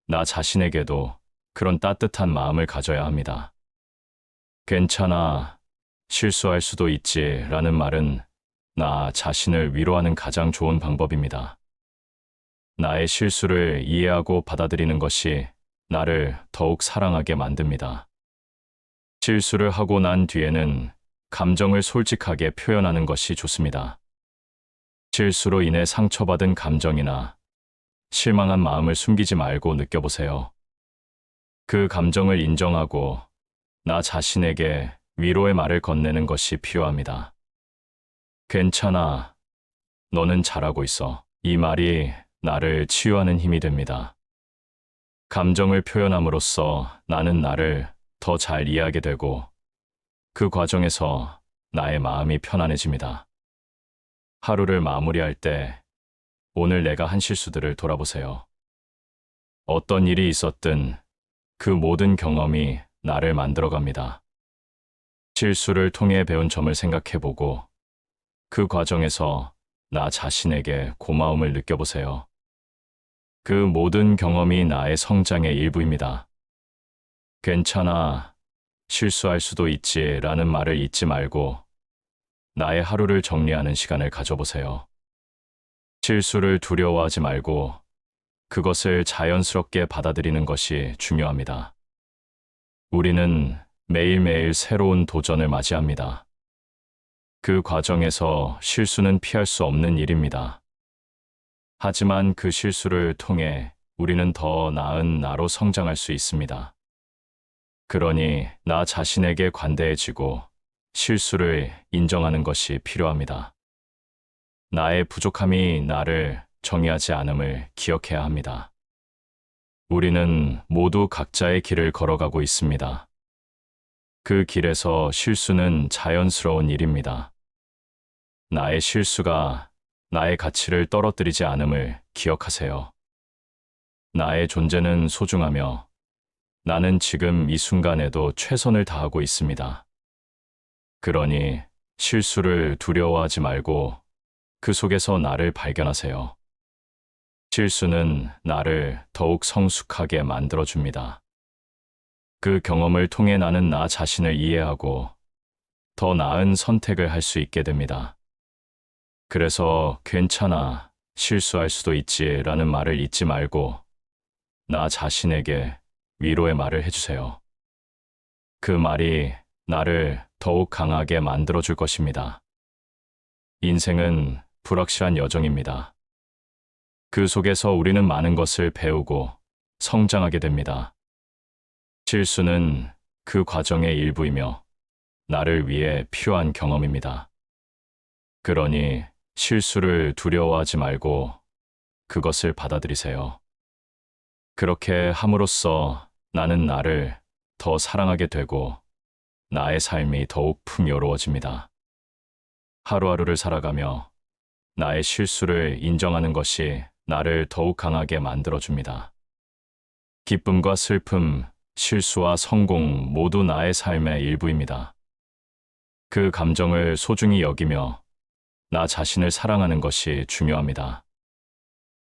나 자신에게도 그런 따뜻한 마음을 가져야 합니다. 괜찮아, 실수할 수도 있지라는 말은 나 자신을 위로하는 가장 좋은 방법입니다. 나의 실수를 이해하고 받아들이는 것이 나를 더욱 사랑하게 만듭니다. 실수를 하고 난 뒤에는 감정을 솔직하게 표현하는 것이 좋습니다. 실수로 인해 상처받은 감정이나 실망한 마음을 숨기지 말고 느껴보세요. 그 감정을 인정하고 나 자신에게 위로의 말을 건네는 것이 필요합니다. 괜찮아. 너는 잘하고 있어. 이 말이 나를 치유하는 힘이 됩니다. 감정을 표현함으로써 나는 나를 더 잘 이해하게 되고 그 과정에서 나의 마음이 편안해집니다. 하루를 마무리할 때 오늘 내가 한 실수들을 돌아보세요. 어떤 일이 있었든 그 모든 경험이 나를 만들어갑니다. 실수를 통해 배운 점을 생각해보고 그 과정에서 나 자신에게 고마움을 느껴보세요. 그 모든 경험이 나의 성장의 일부입니다. 괜찮아, 실수할 수도 있지라는 말을 잊지 말고 나의 하루를 정리하는 시간을 가져보세요. 실수를 두려워하지 말고 그것을 자연스럽게 받아들이는 것이 중요합니다. 우리는 매일매일 새로운 도전을 맞이합니다. 그 과정에서 실수는 피할 수 없는 일입니다. 하지만 그 실수를 통해 우리는 더 나은 나로 성장할 수 있습니다. 그러니 나 자신에게 관대해지고 실수를 인정하는 것이 필요합니다. 나의 부족함이 나를 정의하지 않음을 기억해야 합니다. 우리는 모두 각자의 길을 걸어가고 있습니다. 그 길에서 실수는 자연스러운 일입니다. 나의 실수가 나의 가치를 떨어뜨리지 않음을 기억하세요. 나의 존재는 소중하며 나는 지금 이 순간에도 최선을 다하고 있습니다. 그러니 실수를 두려워하지 말고 그 속에서 나를 발견하세요. 실수는 나를 더욱 성숙하게 만들어줍니다. 그 경험을 통해 나는 나 자신을 이해하고 더 나은 선택을 할 수 있게 됩니다. 그래서 괜찮아, 실수할 수도 있지라는 말을 잊지 말고 나 자신에게 위로의 말을 해주세요. 그 말이 나를 더욱 강하게 만들어줄 것입니다. 인생은 불확실한 여정입니다. 그 속에서 우리는 많은 것을 배우고 성장하게 됩니다. 실수는 그 과정의 일부이며 나를 위해 필요한 경험입니다. 그러니 실수를 두려워하지 말고 그것을 받아들이세요. 그렇게 함으로써 나는 나를 더 사랑하게 되고 나의 삶이 더욱 풍요로워집니다. 하루하루를 살아가며 나의 실수를 인정하는 것이 나를 더욱 강하게 만들어줍니다. 기쁨과 슬픔, 실수와 성공 모두 나의 삶의 일부입니다. 그 감정을 소중히 여기며 나 자신을 사랑하는 것이 중요합니다.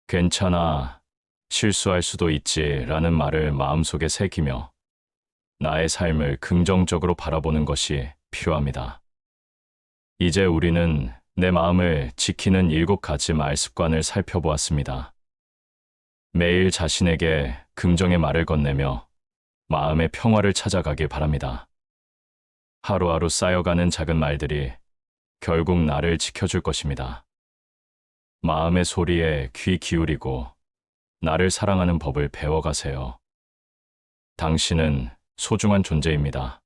괜찮아, 실수할 수도 있지라는 말을 마음속에 새기며 나의 삶을 긍정적으로 바라보는 것이 필요합니다. 이제 우리는 내 마음을 지키는 7가지 말 습관을 살펴보았습니다. 매일 자신에게 긍정의 말을 건네며 마음의 평화를 찾아가길 바랍니다. 하루하루 쌓여가는 작은 말들이 결국 나를 지켜줄 것입니다. 마음의 소리에 귀 기울이고 나를 사랑하는 법을 배워가세요. 당신은 소중한 존재입니다.